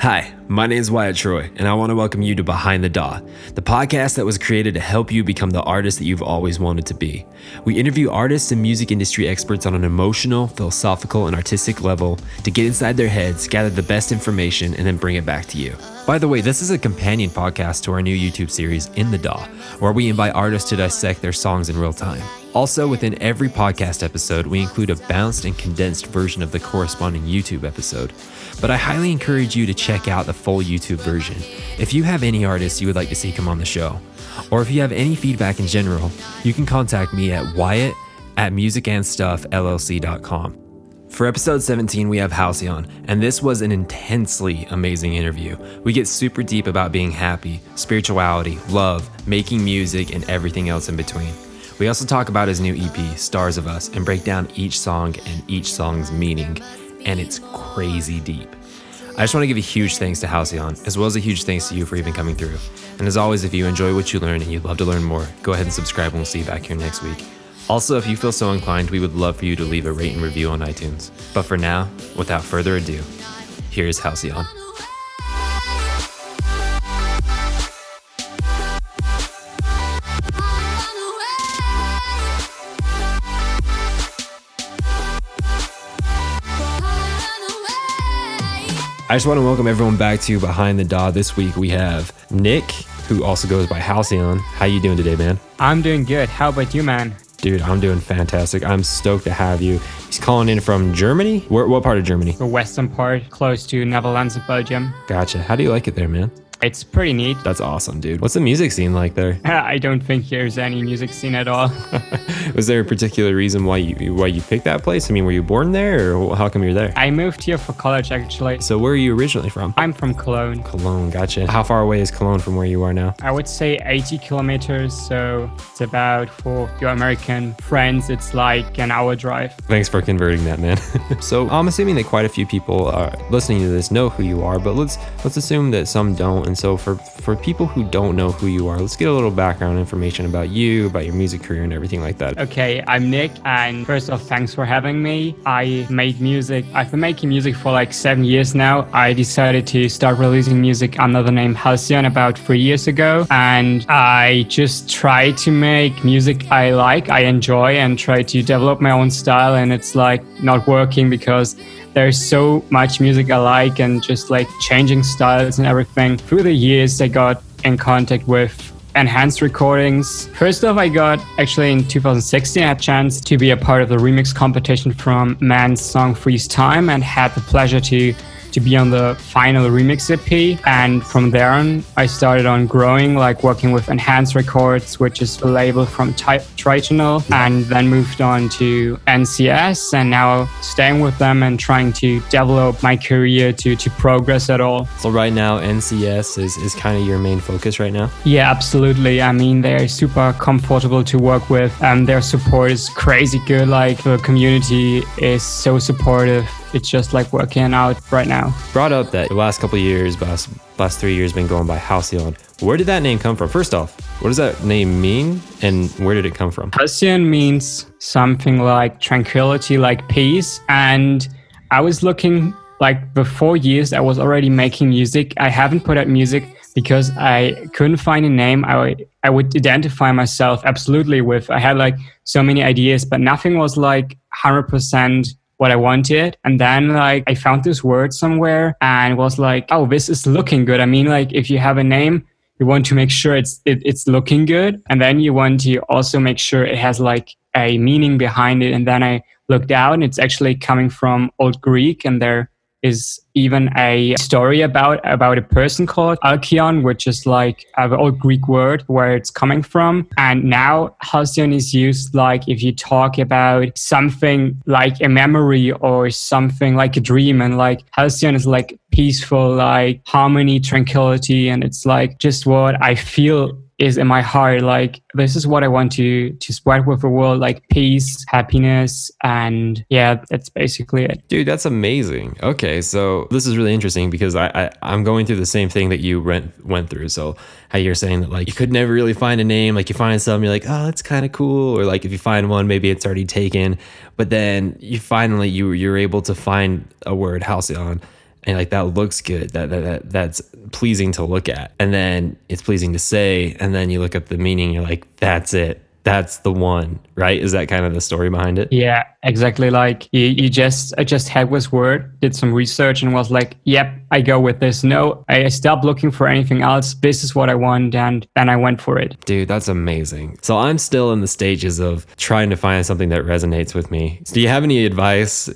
Hi, my name is Wyatt Troy, and I want to welcome you to Behind the DAW, the podcast that was created to help you become the artist that you've always wanted to be. We interview artists and music industry experts on an emotional, philosophical, and artistic level to get inside their heads, gather the best information, and then bring it back to you. By the way, this is a companion podcast to our new YouTube series, In the DAW, where we invite artists to dissect their songs in real time. Also, within every podcast episode, we include a bounced and condensed version of the corresponding YouTube episode. But I highly encourage you to check out the full YouTube version. If you have any artists you would like to see come on the show, or if you have any feedback in general, you can contact me at wyatt@musicandstuffllc.com. For episode 17, we have Halcyon, and this was an intensely amazing interview. We get super deep about being happy, spirituality, love, making music, and everything else in between. We also talk about his new EP, Stars of Us, and break down each song and each song's meaning, and it's crazy deep. I just want to give a huge thanks to Halcyon, as well as a huge thanks to you for even coming through. And as always, if you enjoy what you learn and you'd love to learn more, go ahead and subscribe and we'll see you back here next week. Also, if you feel so inclined, we would love for you to leave a rate and review on iTunes. But for now, without further ado, here's Halcyon. I just want to welcome everyone back to Behind the DAW. This week we have Nick, who also goes by Halcyon. How you doing today, man? I'm doing good. How about you, man? Dude, I'm doing fantastic. I'm stoked to have you. He's calling in from Germany? What part of Germany? The western part, close to Netherlands and Belgium. Gotcha. How do you like it there, man? It's pretty neat. That's awesome, dude. What's the music scene like there? I don't think there's any music scene at all. Was there a particular reason why you picked that place? I mean, were you born there, or how come you're there? I moved here for college, actually. So where are you originally from? I'm from Cologne. Cologne, gotcha. How far away is Cologne from where you are now? I would say 80 kilometers, so it's about, for your American friends, it's like an hour drive. Thanks for converting that, man. So I'm assuming that quite a few people listening to this know who you are, but let's assume that some don't. And so for people who don't know who you are, let's get a little background information about you, about your music career and everything like that. Okay, I'm Nick, and first off, thanks for having me. I made music. I've been making music for like 7 years now. I decided to start releasing music under the name Halcyon about 3 years ago, and I just try to make music I like, I enjoy, and try to develop my own style, and it's like not working because there's so much music I like and just like changing styles and everything. Through the years, I got in contact with enhanced recordings. First off, I got actually in 2016, I had a chance to be a part of the remix competition from Man's song Freeze Time and had the pleasure to be on the final remix EP. And from there on, I started on growing, like working with Enhanced Records, which is a label from Tritonal, and then moved on to NCS, and now staying with them and trying to develop my career to progress at all. So right now, NCS is kind of your main focus right now? Yeah, absolutely. I mean, they're super comfortable to work with. Their support is crazy good. Like, the community is so supportive. It's just like working out right now. Brought up that the last couple of years, last 3 years, been going by Halcyon. Where did that name come from? First off, what does that name mean, and where did it come from? Halcyon means something like tranquility, like peace. And I was looking, like before years, I was already making music. I haven't put out music because I couldn't find a name I would identify myself absolutely with. I had like so many ideas, but nothing was like 100% what I wanted. And then like I found this word somewhere and was like, oh, this is looking good. I mean, like if you have a name, you want to make sure it's looking good. And then you want to also make sure it has like a meaning behind it. And then I looked out and it's actually coming from Old Greek, and there is even a story about a person called Halcyon, which is like an old Greek word where it's coming from. And now Halcyon is used like if you talk about something like a memory or something like a dream, and like Halcyon is like peaceful, like harmony, tranquility, and it's like just what I feel is in my heart. Like this is what I want to spread with the world, like peace, happiness, and yeah, that's basically it. Dude, that's amazing. Okay, so this is really interesting because I'm going through the same thing that you went through. So how you're saying that like you could never really find a name, like you find something, you're like, oh, that's kind of cool, or like if you find one, maybe it's already taken, but then you finally you're able to find a word, Halcyon. and like that looks good, that's pleasing to look at, and then it's pleasing to say, and then you look up the meaning, you're like, that's it, that's the one, right? Is that kind of the story behind it? Yeah, exactly. Like I just had this word, did some research, and was like, "Yep, I go with this." No, I stopped looking for anything else. This is what I want, and then I went for it. Dude, that's amazing. So I'm still in the stages of trying to find something that resonates with me. So do you have any advice?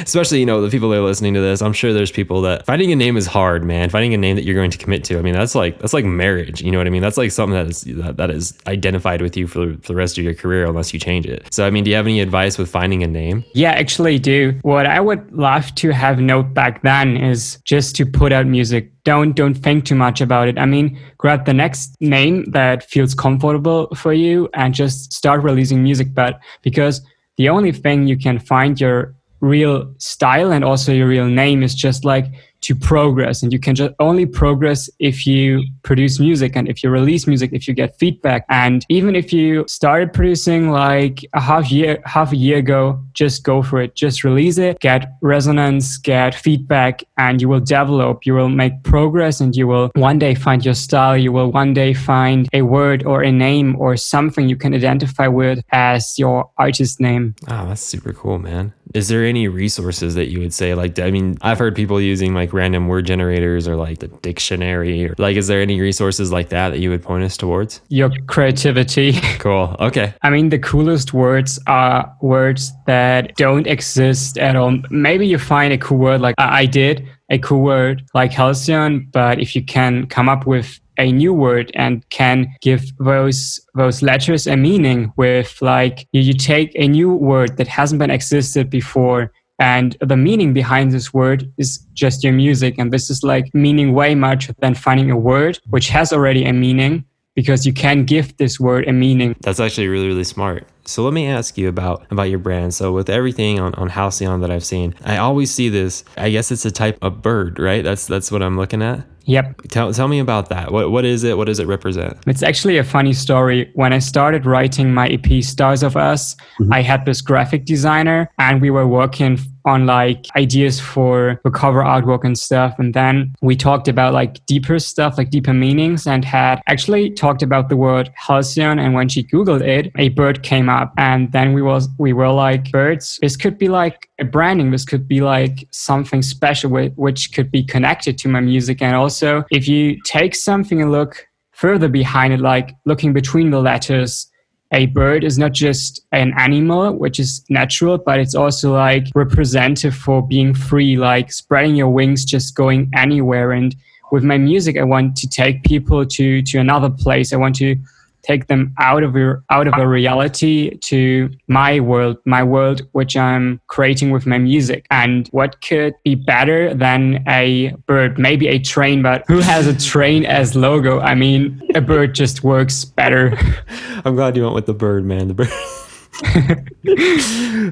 Especially, you know, the people that are listening to this, I'm sure there's people that finding a name is hard, man. Finding a name that you're going to commit to. I mean, that's like marriage. You know what I mean? That's like something that is identified with you for the rest of your career unless you change it. So I mean, do you have any advice with finding a name? Yeah, actually, I do. What I would love to have note back then is just to put out music. Don't think too much about it. I mean, grab the next name that feels comfortable for you and just start releasing music. But because the only thing you can find your real style and also your real name is just like to progress, and you can just only progress if you produce music and if you release music, if you get feedback. And even if you started producing like a half a year ago, just go for it, just release it, get resonance, get feedback, and you will develop, you will make progress, and you will one day find your style. You will one day find a word or a name or something you can identify with as your artist name. Oh, that's super cool, man. Is there any resources that you would say, like, I mean, I've heard people using like random word generators or like the dictionary, or like, is there any resources like that you would point us towards? Your creativity. Cool. Okay. I mean, the coolest words are words that don't exist at all. Maybe you find a cool word like I did, a cool word like Halcyon, but if you can come up with a new word and can give those letters a meaning with, like, you take a new word that hasn't been existed before, and the meaning behind this word is just your music. And this is like meaning way much than finding a word which has already a meaning, because you can give this word a meaning. That's actually really, really smart. So let me ask you about your brand. So with everything on Halcyon that I've seen, I always see this, I guess it's a type of bird, right? That's what I'm looking at. Yep. Tell me about that. What is it? What does it represent? It's actually a funny story. When I started writing my EP Stars of Us, I had this graphic designer and we were working on like ideas for the cover artwork and stuff. And then we talked about like deeper stuff, like deeper meanings, and had actually talked about the word Halcyon. And when she Googled it, a bird came up. And then we were like, birds, this could be like a branding. This could be like something special which could be connected to my music. And also, if you take something and look further behind it, like looking between the letters, a bird is not just an animal, which is natural, but it's also like representative for being free, like spreading your wings, just going anywhere. And with my music, I want to take people to another place. I want to take them out of a reality to my world, which I'm creating with my music. And what could be better than a bird? Maybe a train, but who has a train as logo? I mean, a bird just works better. I'm glad you went with the bird, man. The bird.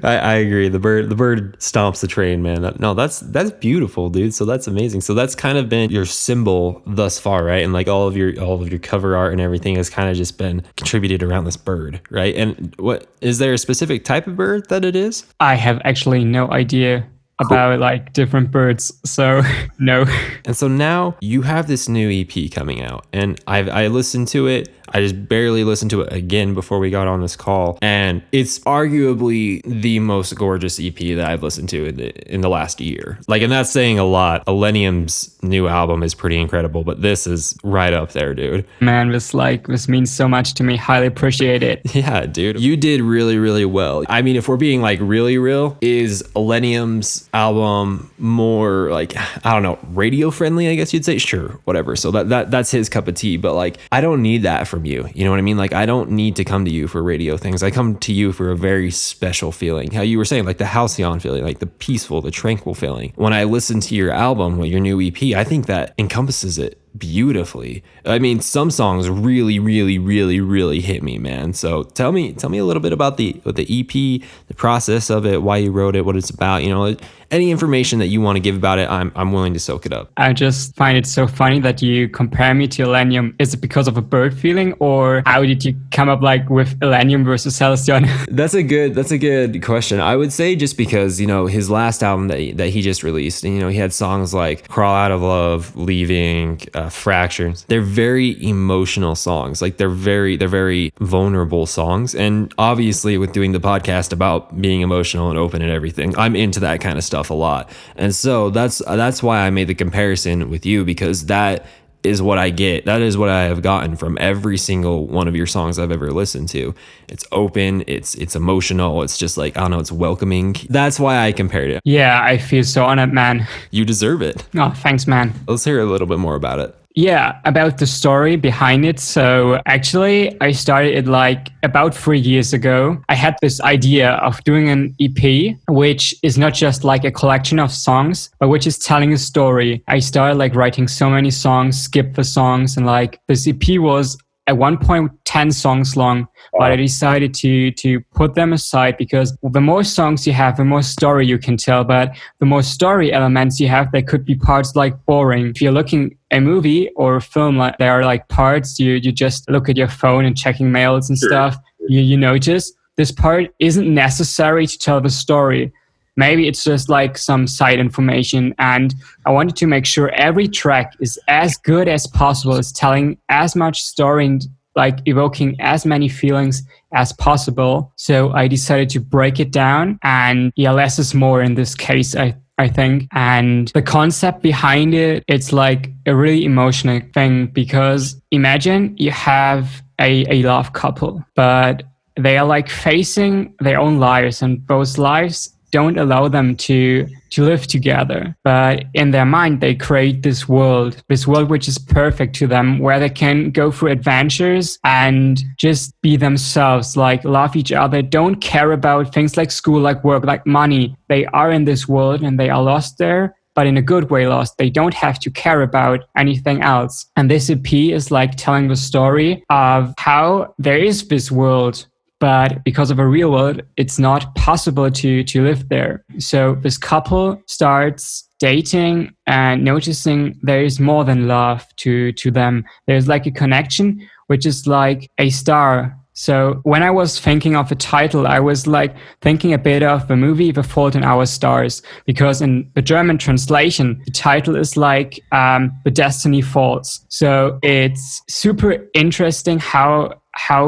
I agree. The bird stomps the train, man. That's beautiful, dude. So that's amazing. So that's kind of been your symbol thus far, right? And like all of your cover art and everything has kind of just been contributed around this bird, right? And what is there a specific type of bird that it is? I have actually no idea about like different birds, so no. And so now you have this new EP coming out, and I listened to it. I just barely listened to it again before we got on this call, and it's arguably the most gorgeous EP that I've listened to in the last year. Like, and that's saying a lot. Illenium's new album is pretty incredible, but this is right up there, dude. Man, this means so much to me. Highly appreciate it. Yeah, dude. You did really, really well. I mean, if we're being like really real, is Illenium's album more like, I don't know, radio friendly, I guess you'd say? Sure, whatever. So that's his cup of tea, but like, I don't need that from you. You know what I mean? Like, I don't need to come to you for radio things. I come to you for a very special feeling. How you were saying, like the Halcyon feeling, like the peaceful, the tranquil feeling. When I listen to your album, your new EP, I think that encompasses it beautifully. I mean, some songs really, really, really, really hit me, man. So tell me a little bit about the EP, the process of it, why you wrote it, what it's about, you know, any information that you want to give about it, I'm willing to soak it up. I just find it so funny that you compare me to Elenium. Is it because of a bird feeling, or how did you come up like with Elenium versus Halcyon? That's a good question. I would say just because, you know, his last album that he just released, and, you know, he had songs like Crawl Out of Love, Leaving, Fractures. They're very emotional songs. Like they're very vulnerable songs. And obviously with doing the podcast about being emotional and open and everything, I'm into that kind of stuff a lot. And so that's why I made the comparison with you, because that is what I get. That is what I have gotten from every single one of your songs I've ever listened to. It's open, it's emotional, it's just like, I don't know, it's welcoming. That's why I compared it. Yeah, I feel so honored, man. You deserve it. Oh, thanks, man. Let's hear a little bit more about it. Yeah, about the story behind it. So actually, I started it like about 3 years ago. I had this idea of doing an EP, which is not just like a collection of songs, but which is telling a story. I started like writing so many songs, skipped the songs, and like this EP was at one point 10 songs long, but I decided to put them aside because the more songs you have, the more story you can tell. But the more story elements you have, there could be parts like boring. If you're looking a movie or a film, like there are like parts you just look at your phone and checking mails and stuff. You notice this part isn't necessary to tell the story. Maybe it's just like some side information, and I wanted to make sure every track is as good as possible, is telling as much story and like evoking as many feelings as possible. So I decided to break it down, and yeah, less is more in this case, I think. And the concept behind it, it's like a really emotional thing, because imagine you have a love couple, but they are like facing their own lives, and those lives don't allow them to live together. But in their mind, they create this world which is perfect to them, where they can go through adventures and just be themselves, like love each other, don't care about things like school, like work, like money. They are in this world and they are lost there, but in a good way lost. They don't have to care about anything else. And this EP is like telling the story of how there is this world, but because of a real world, it's not possible to live there. So this couple starts dating and noticing there is more than love to them. There's like a connection, which is like a star. So when I was thinking of the title, I was like thinking a bit of the movie The Fault in Our Stars, because in the German translation, the title is like The Destiny Falls. So it's super interesting how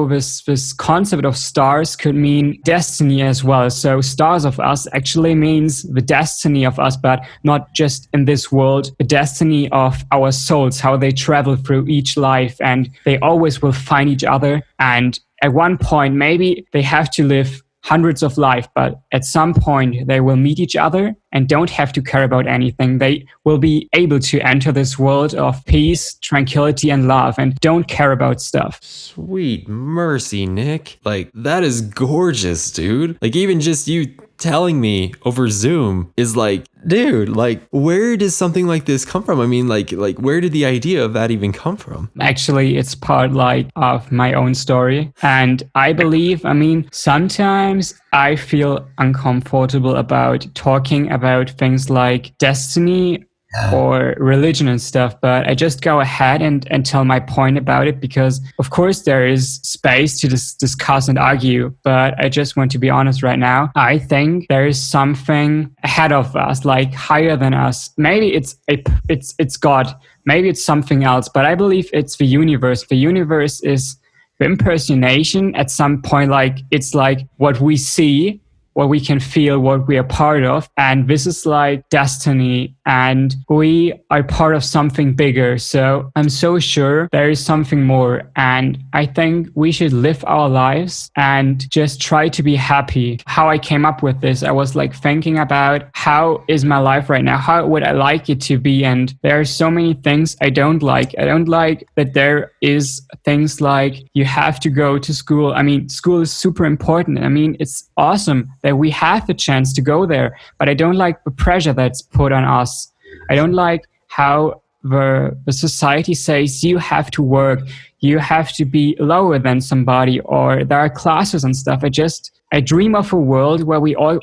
this concept of stars could mean destiny as well. So stars of us actually means the destiny of us, but not just in this world, the destiny of our souls, how they travel through each life, and they always will find each other. And at one point, maybe they have to live hundreds of lives, but at some point they will meet each other and don't have to care about anything. They will be able to enter this world of peace, tranquility, and love, and don't care about stuff. Sweet mercy, Nick. Like, that is gorgeous, dude. Like, even just you telling me over Zoom is like, dude, like, where does something like this come from? I mean, like where did the idea of that even come from? Actually, it's part like of my own story. And I believe, I mean, sometimes I feel uncomfortable about talking about things like destiny or religion and stuff, but I just go ahead and tell my point about it, because of course there is space to discuss and argue, but I just want to be honest right now. I think there is something ahead of us, like higher than us. Maybe it's God, maybe it's something else, but I believe it's the universe. The universe is the impersonation at some point, like it's like what we see, what we can feel, what we are part of. And this is like destiny, and we are part of something bigger. So I'm so sure there is something more. And I think we should live our lives and just try to be happy. How I came up with this, I was like thinking about how is my life right now? How would I like it to be? And there are so many things I don't like. I don't like that there is things like you have to go to school. I mean, school is super important. I mean, it's awesome that we have the chance to go there, but I don't like the pressure that's put on us. I don't like how the society says you have to work, you have to be lower than somebody, or there are classes and stuff. I dream of a world where we all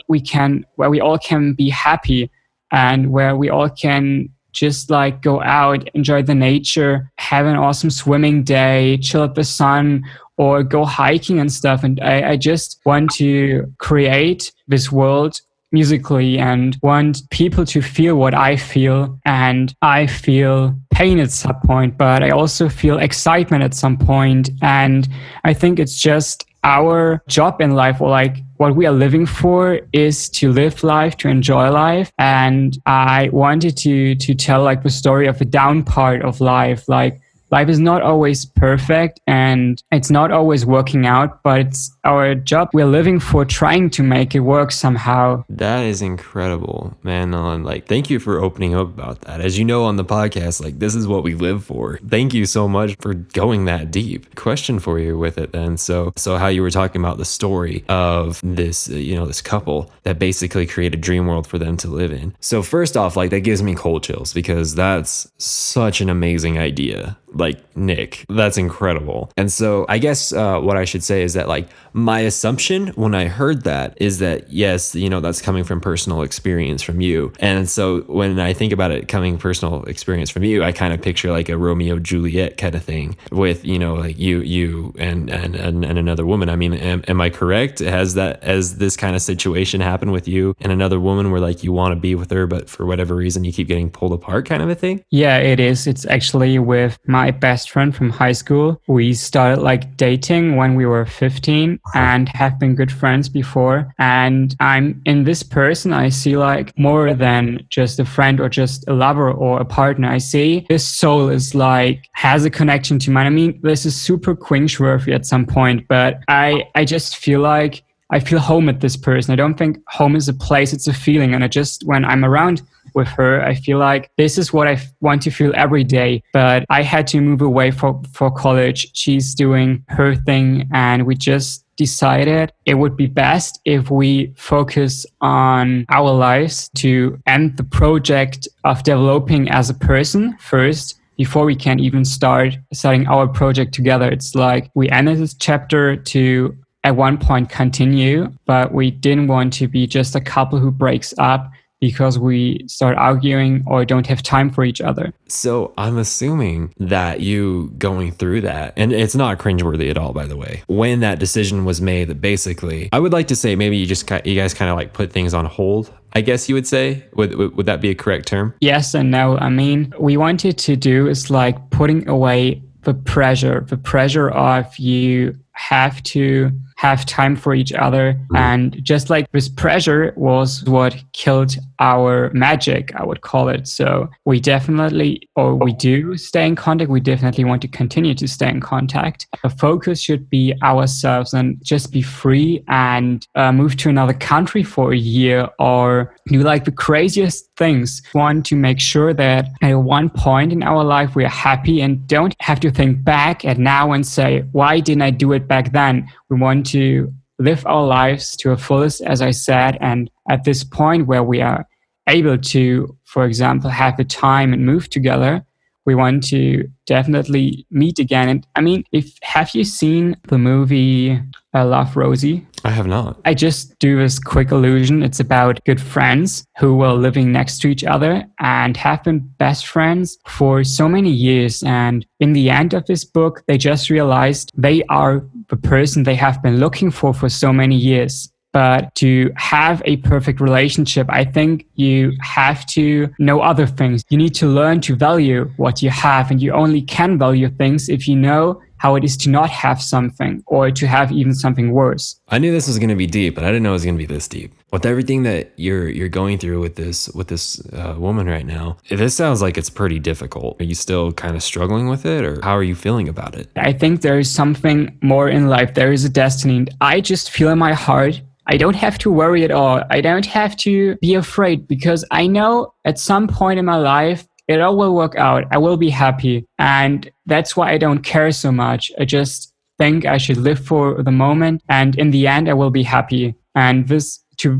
can be happy, and where we all can just like go out, enjoy the nature, have an awesome swimming day, chill at the sun, or go hiking and stuff. And I just want to create this world musically and want people to feel what I feel. And I feel pain at some point, but I also feel excitement at some point. And I think it's just our job in life, or like what we are living for, is to live life, to enjoy life. And I wanted to tell like the story of the down part of life. Like, life is not always perfect and it's not always working out, but it's our job. We're living for trying to make it work somehow. That is incredible, man. Like, thank you for opening up about that. As you know, on the podcast, like, this is what we live for. Thank you so much for going that deep. Question for you with it then. So how you were talking about the story of this, this couple that basically created a dream world for them to live in. So first off, like, that gives me cold chills, because that's such an amazing idea. Like, Nick, that's incredible. And so I guess what I should say is that, like, my assumption when I heard that is that, yes, that's coming from personal experience from you. And so when I think about it coming personal experience from you, I kind of picture like a Romeo Juliet kind of thing with, like you and another woman. I mean, am I correct? Has this kind of situation happened with you and another woman where like you want to be with her, but for whatever reason you keep getting pulled apart, kind of a thing? Yeah, it is. It's actually with my best friend from high school. We started like dating when we were 15 and have been good friends before. And I'm in this person, I see like more than just a friend or just a lover or a partner. I see this soul is like, has a connection to mine. I mean, this is super cringeworthy at some point, but I just feel like I feel home at this person. I don't think home is a place, it's a feeling. And when I'm around with her, I feel like this is what I want to feel every day. But I had to move away for college. She's doing her thing, and we just decided it would be best if we focus on our lives to end the project of developing as a person first, before we can even starting our project together. It's like we ended this chapter to at one point continue, but we didn't want to be just a couple who breaks up because we start arguing or don't have time for each other. So I'm assuming that you going through that, and it's not cringeworthy at all, by the way, when that decision was made, that basically, I would like to say maybe you guys kind of like put things on hold, I guess you would say. Would that be a correct term? Yes and no. I mean, we wanted to do is like putting away the pressure of you have to have time for each other. And just like this pressure was what killed our magic, I would call it. So we do stay in contact. We definitely want to continue to stay in contact. The focus should be ourselves and just be free and move to another country for a year or do like the craziest things. We want to make sure that at one point in our life we are happy and don't have to think back at now and say, why didn't I do it back then? We want to live our lives to a fullest, as I said, and at this point where we are able to, for example, have the time and move together, we want to definitely meet again. And I mean, have you seen the movie Love, Rosie? I have not. I just do this quick illusion. It's about good friends who were living next to each other and have been best friends for so many years. And in the end of this book, they just realized they are the person they have been looking for so many years. But to have a perfect relationship, I think you have to know other things. You need to learn to value what you have, and you only can value things if you know how it is to not have something or to have even something worse. I knew this was going to be deep, but I didn't know it was going to be this deep. With everything that you're going through with this woman right now, this sounds like it's pretty difficult. Are you still kind of struggling with it, or how are you feeling about it? I think there is something more in life. There is a destiny. I just feel in my heart I don't have to worry at all. I don't have to be afraid because I know at some point in my life, it all will work out. I will be happy. And that's why I don't care so much. I just think I should live for the moment. And in the end, I will be happy. And this to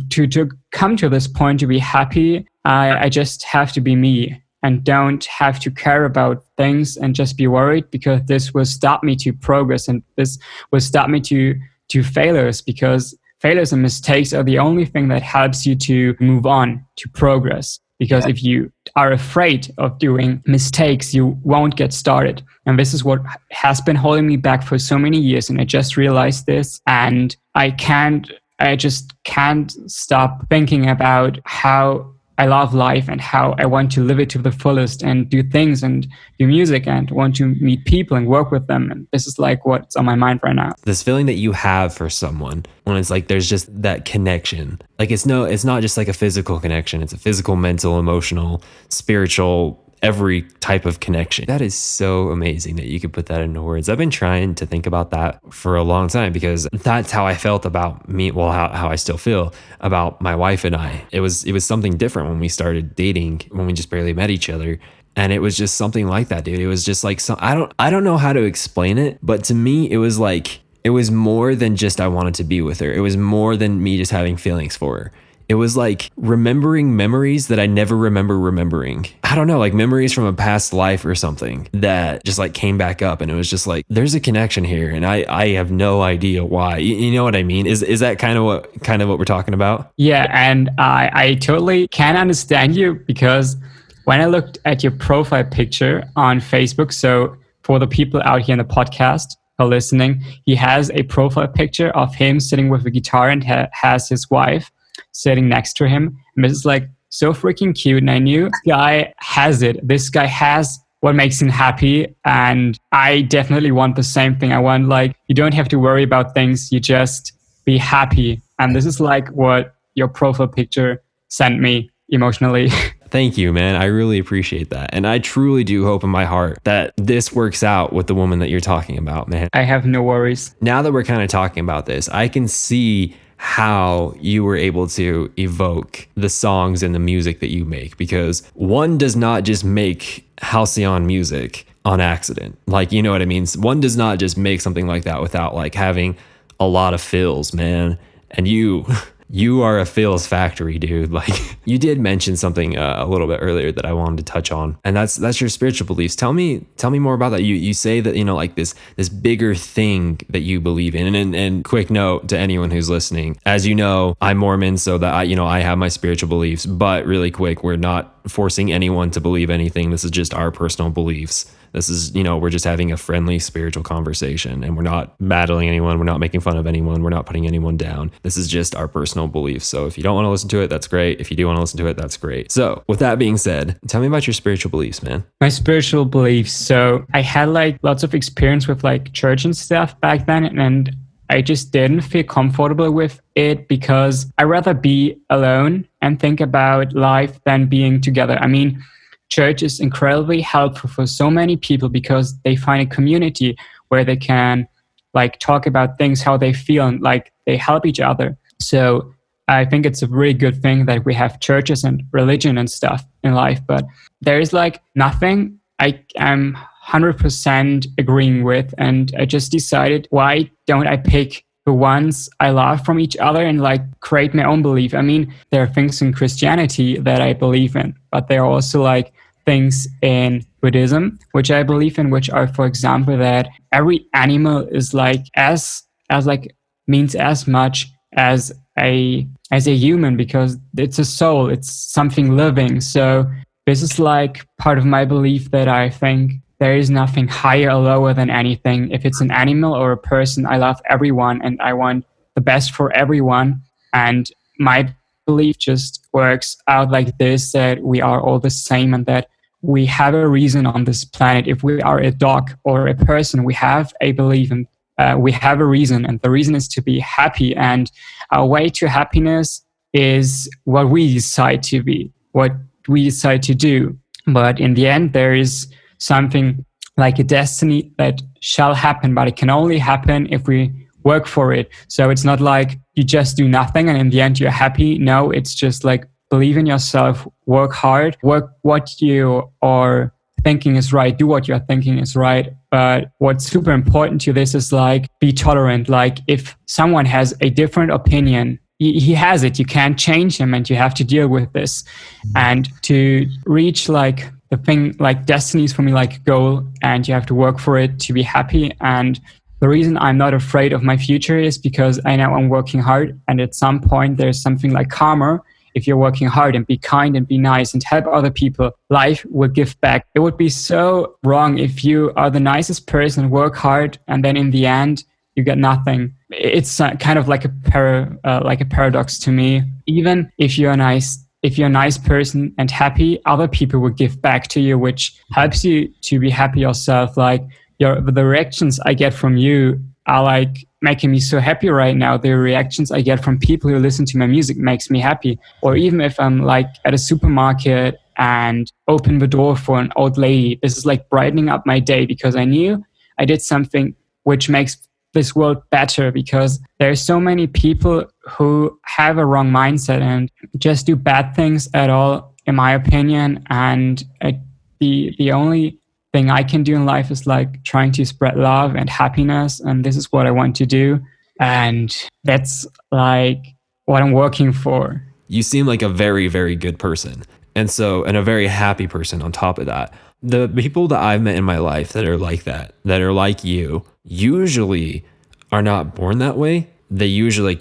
come to this point to be happy, I just have to be me. and don't have to care about things and just be worried, because this will stop me to progress, and this will stop me to failures, because failures and mistakes are the only thing that helps you to move on, to progress. Because if you are afraid of doing mistakes, you won't get started. And this is what has been holding me back for so many years. And I just realized this, and I just can't stop thinking about how I love life and how I want to live it to the fullest and do things and do music and want to meet people and work with them. And this is like what's on my mind right now. This feeling that you have for someone when it's like there's just that connection. Like it's not just like a physical connection. It's a physical, mental, emotional, spiritual, every type of connection. That is so amazing that you could put that into words. I've been trying to think about that for a long time, because that's how I felt about me. Well, how I still feel about my wife and I. It was something different when we started dating, when we just barely met each other. And it was just something like that, dude. It was just like, I don't know how to explain it, but to me, it was like, it was more than just I wanted to be with her. It was more than me just having feelings for her. It was like remembering memories that I never remember remembering. I don't know, like memories from a past life or something that just like came back up. And it was just like, there's a connection here. And I have no idea why. You know what I mean? Is that kind of what we're talking about? Yeah. And I totally can understand you, because when I looked at your profile picture on Facebook, so for the people out here in the podcast who are listening, he has a profile picture of him sitting with a guitar and has his wife sitting next to him. And this is like so freaking cute. And I knew this guy has it. This guy has what makes him happy. And I definitely want the same thing. I want, like, you don't have to worry about things. You just be happy. And this is like what your profile picture sent me emotionally. Thank you, man. I really appreciate that. And I truly do hope in my heart that this works out with the woman that you're talking about, man. I have no worries. Now that we're kind of talking about this, I can see how you were able to evoke the songs and the music that you make, because one does not just make Halcyon music on accident. Like, you know what I mean? One does not just make something like that without like having a lot of fills, man. And you are a fills factory, dude. Like, you did mention something a little bit earlier that I wanted to touch on, and that's your spiritual beliefs. Tell me more about that. You say that, you know, like this bigger thing that you believe in. And quick note to anyone who's listening, as you know, I'm Mormon, so that I have my spiritual beliefs. But really quick, we're not forcing anyone to believe anything. This is just our personal beliefs. This is, we're just having a friendly spiritual conversation, and we're not battling anyone. We're not making fun of anyone. We're not putting anyone down. This is just our personal beliefs. So if you don't want to listen to it, that's great. If you do want to listen to it, that's great. So with that being said, tell me about your spiritual beliefs, man. My spiritual beliefs. So I had like lots of experience with like church and stuff back then, and I just didn't feel comfortable with it, because I'd rather be alone and think about life than being together. I mean, church is incredibly helpful for so many people, because they find a community where they can like talk about things, how they feel, and like they help each other. So I think it's a really good thing that we have churches and religion and stuff in life. But there is like nothing I am 100% agreeing with. And I just decided, why don't I pick the ones I love from each other and like create my own belief? I mean, there are things in Christianity that I believe in, but there are also like things in Buddhism, which I believe in, which are, for example, that every animal is like means as much as a human, because it's a soul, it's something living. So this is like part of my belief, that I think there is nothing higher or lower than anything. If it's an animal or a person, I love everyone and I want the best for everyone. And my belief just works out like this, that we are all the same and that we have a reason on this planet. If we are a dog or a person, we have a belief and we have a reason. And the reason is to be happy. And our way to happiness is what we decide to be, what we decide to do. But in the end, there is something like a destiny that shall happen, but it can only happen if we work for it. So it's not like you just do nothing and in the end you're happy. No, it's just like believe in yourself, work hard, work what you are thinking is right, do what you're thinking is right. But what's super important to this is like be tolerant. Like if someone has a different opinion, he has it, you can't change him and you have to deal with this. And to reach like the thing, like destiny is for me like a goal, and you have to work for it to be happy. And the reason I'm not afraid of my future is because I know I'm working hard, and at some point there's something like karma. If you're working hard and be kind and be nice and help other people, life will give back. It would be so wrong if you are the nicest person, work hard, and then in the end you get nothing. It's kind of like a paradox to me. Even if you're a nice person and happy, other people will give back to you, which helps you to be happy yourself. Like the reactions I get from you are like making me so happy right now. The reactions I get from people who listen to my music makes me happy. Or even if I'm like at a supermarket and open the door for an old lady, this is like brightening up my day because I knew I did something which makes this world better, because there are so many people who have a wrong mindset and just do bad things at all, in my opinion. And the only thing I can do in life is like trying to spread love and happiness, and this is what I want to do, and that's like what I'm working for. You seem like a very, very good person, and a very happy person on top of that. The people that I've met in my life that are like that are like you, usually are not born that way. They usually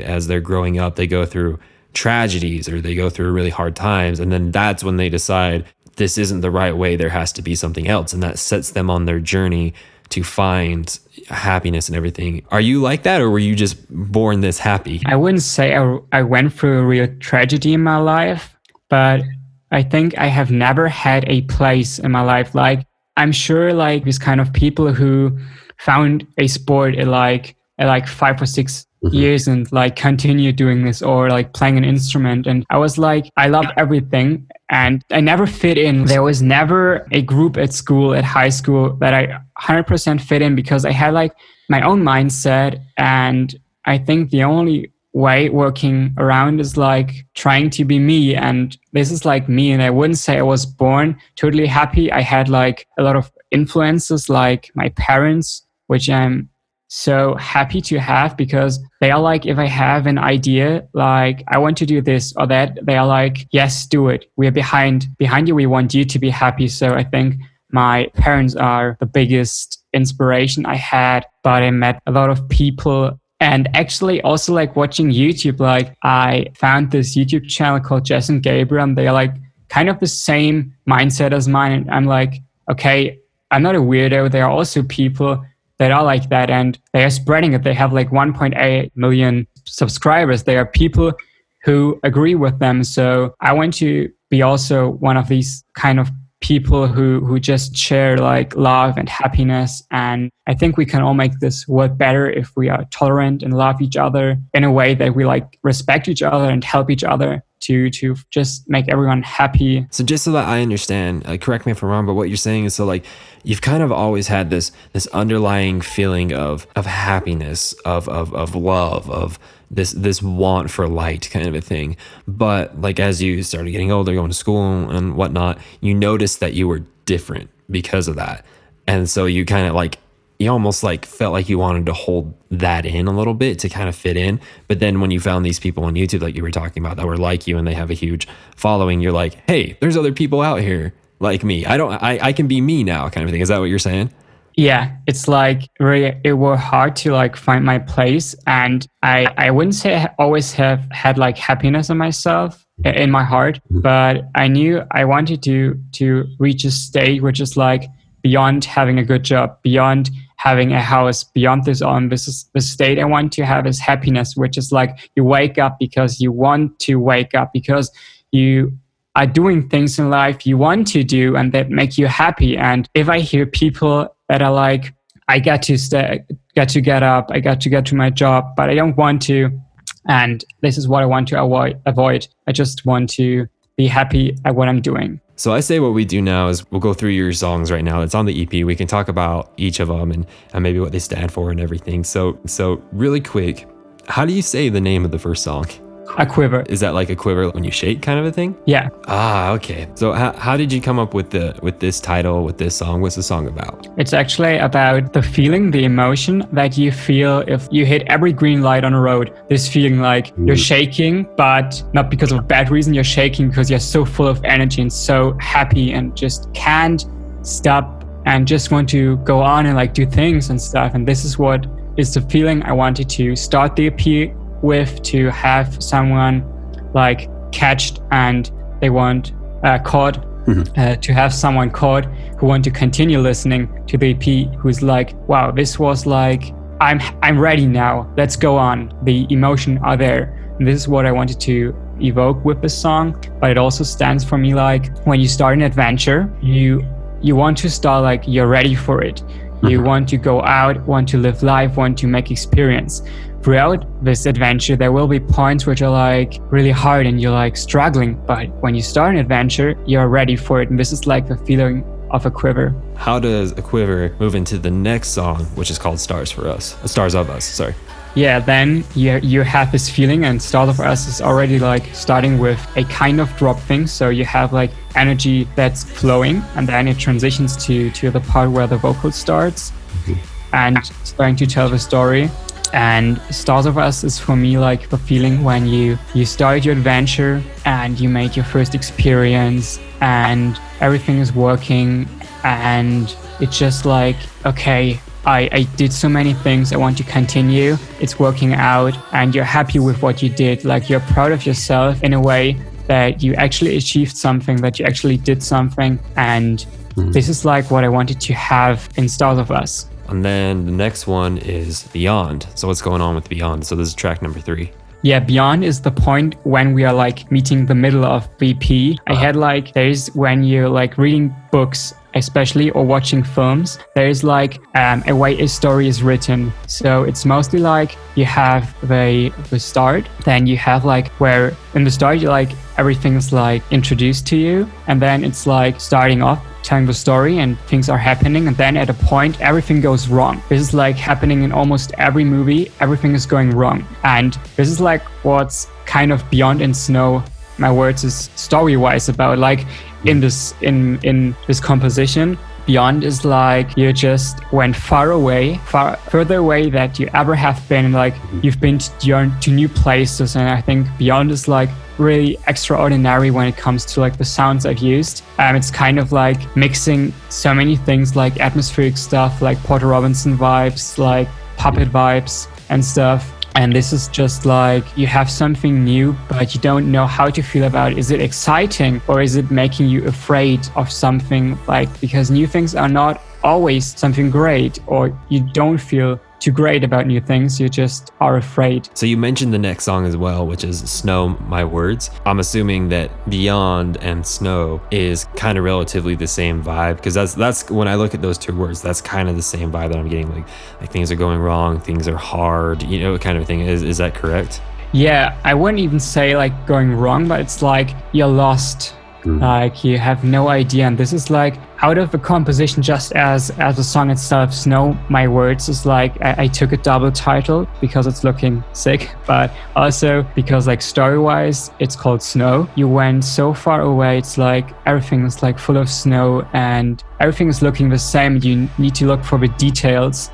as they're growing up, they go through tragedies or they go through really hard times, and then that's when they decide this isn't the right way, there has to be something else, and that sets them on their journey to find happiness and everything. Are you like that, or were you just born this happy? I wouldn't say I went through a real tragedy in my life, but I think I have never had a place in my life. Like, I'm sure like these kind of people who found a sport at like 5 or 6 years and like continue doing this, or like playing an instrument. And I was like, I love everything and I never fit in. There was never a group at school, at high school, that I 100% fit in, because I had like my own mindset. And I think the only way working around is like trying to be me, and this is like me. And I wouldn't say I was born totally happy. I had like a lot of influences, like my parents, which I'm so happy to have, because they are like, if I have an idea, like I want to do this or that, they are like, yes, do it. We're behind you. We want you to be happy. So I think my parents are the biggest inspiration I had, but I met a lot of people. And actually also like watching YouTube, like I found this YouTube channel called Jess and Gabriel, and they are like kind of the same mindset as mine. And I'm like, okay, I'm not a weirdo. There are also people that are like that, and they are spreading it. They have like 1.8 million subscribers. There are people who agree with them. So I want to be also one of these kind of people who just share like love and happiness. And I think we can all make this world better if we are tolerant and love each other in a way that we like respect each other and help each other to just make everyone happy. So just so that I understand, correct me if I'm wrong, but what you're saying is, so like you've kind of always had this underlying feeling of happiness, of love, of this want for light kind of a thing. But like as you started getting older, going to school and whatnot, you noticed that you were different because of that. And so you kind of like, you almost like felt like you wanted to hold that in a little bit to kind of fit in. But then when you found these people on YouTube, like you were talking about, that were like you and they have a huge following, you're like, hey, there's other people out here like me. I can be me now, kind of thing. Is that what you're saying? Yeah, it's like really, it was hard to like find my place. And I wouldn't say I always have had like happiness in myself, in my heart, but I knew I wanted to reach a state which is like beyond having a good job, beyond having a house, beyond this is the state I want to have is happiness, which is like you wake up because you want to wake up, because you are doing things in life you want to do and that make you happy. And if I hear people that are like, I got to get up, I got to get to my job, but I don't want to, and this is what I want to avoid. I just want to be happy at what I'm doing. So I say what we do now is we'll go through your songs right now. It's on the EP. We can talk about each of them and maybe what they stand for and everything. So really quick, how do you say the name of the first song? A quiver. Is that like a quiver when you shake kind of a thing? Yeah. Ah, okay. So how did you come up with this title, with this song? What's the song about? It's actually about the feeling, the emotion that you feel if you hit every green light on a road. This feeling like you're shaking, but not because of a bad reason. You're shaking because you're so full of energy and so happy and just can't stop and just want to go on and like do things and stuff. And this is what is the feeling I wanted to start the EP with, to have someone like catched and they want caught, to have someone caught who want to continue listening to the EP, who's like, wow, this was like, I'm ready now, let's go on. The emotion are there. And this is what I wanted to evoke with this song. But it also stands for me like, when you start an adventure, you want to start like you're ready for it. You want to go out, want to live life, want to make experience. Throughout this adventure, there will be points which are like really hard and you're like struggling. But when you start an adventure, you're ready for it. And this is like the feeling of a quiver. How does a quiver move into the next song, which is called Stars of Us, sorry. Yeah, then you have this feeling, and Stars of Us is already like starting with a kind of drop thing. So you have like energy that's flowing, and then it transitions to the part where the vocal starts and starting to tell the story. And Stars of Us is for me like the feeling when you start your adventure and you make your first experience and everything is working and it's just like, okay, I did so many things, I want to continue, it's working out, and you're happy with what you did. Like you're proud of yourself in a way that you actually achieved something, that you actually did something. And this is like what I wanted to have in Stars of Us. And then the next one is Beyond. So what's going on with Beyond? So this is track number 3. Yeah, Beyond is the point when we are like meeting the middle of BP. I had like, there's when you're like reading books, especially, or watching films, there's like a way a story is written. So it's mostly like you have the start, then you have like where in the start you like everything's like introduced to you, and then it's like starting off telling the story and things are happening, and then at a point everything goes wrong. This is like happening in almost every movie, everything is going wrong. And this is like what's kind of Beyond and Snow, my words, is story-wise about. Like in this composition, Beyond is like you just went further away that you ever have been. Like you've been to new places, and I think Beyond is like really extraordinary when it comes to like the sounds I've used. It's kind of like mixing so many things, like atmospheric stuff, like Porter Robinson vibes, like puppet vibes and stuff. And this is just like you have something new, but you don't know how to feel about it. Is it exciting or is it making you afraid of something? Like, because new things are not always something great, or you don't feel too great about new things, you just are afraid. So you mentioned the next song as well, which is Snow, My Words. I'm assuming that Beyond and Snow is kind of relatively the same vibe, because that's when I look at those two words, that's kind of the same vibe that I'm getting. Like things are going wrong, things are hard, kind of thing. Is that correct? Yeah, I wouldn't even say like going wrong, but it's like you're lost. Like you have no idea. And this is like out of the composition, just as the song itself, Snow, My Words, is like I took a double title because it's looking sick, but also because like story-wise it's called Snow. You went so far away, it's like everything is like full of snow and everything is looking the same. You need to look for the details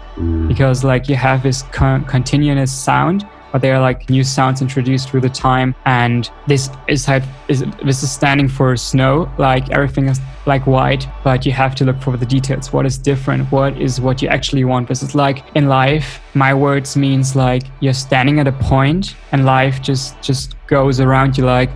because like you have this continuous sound, but there are like new sounds introduced through the time. And this is standing for snow, like everything is like white, but you have to look for the details. What is different? What is what you actually want? This is like in life, My Words means like you're standing at a point and life just goes around you like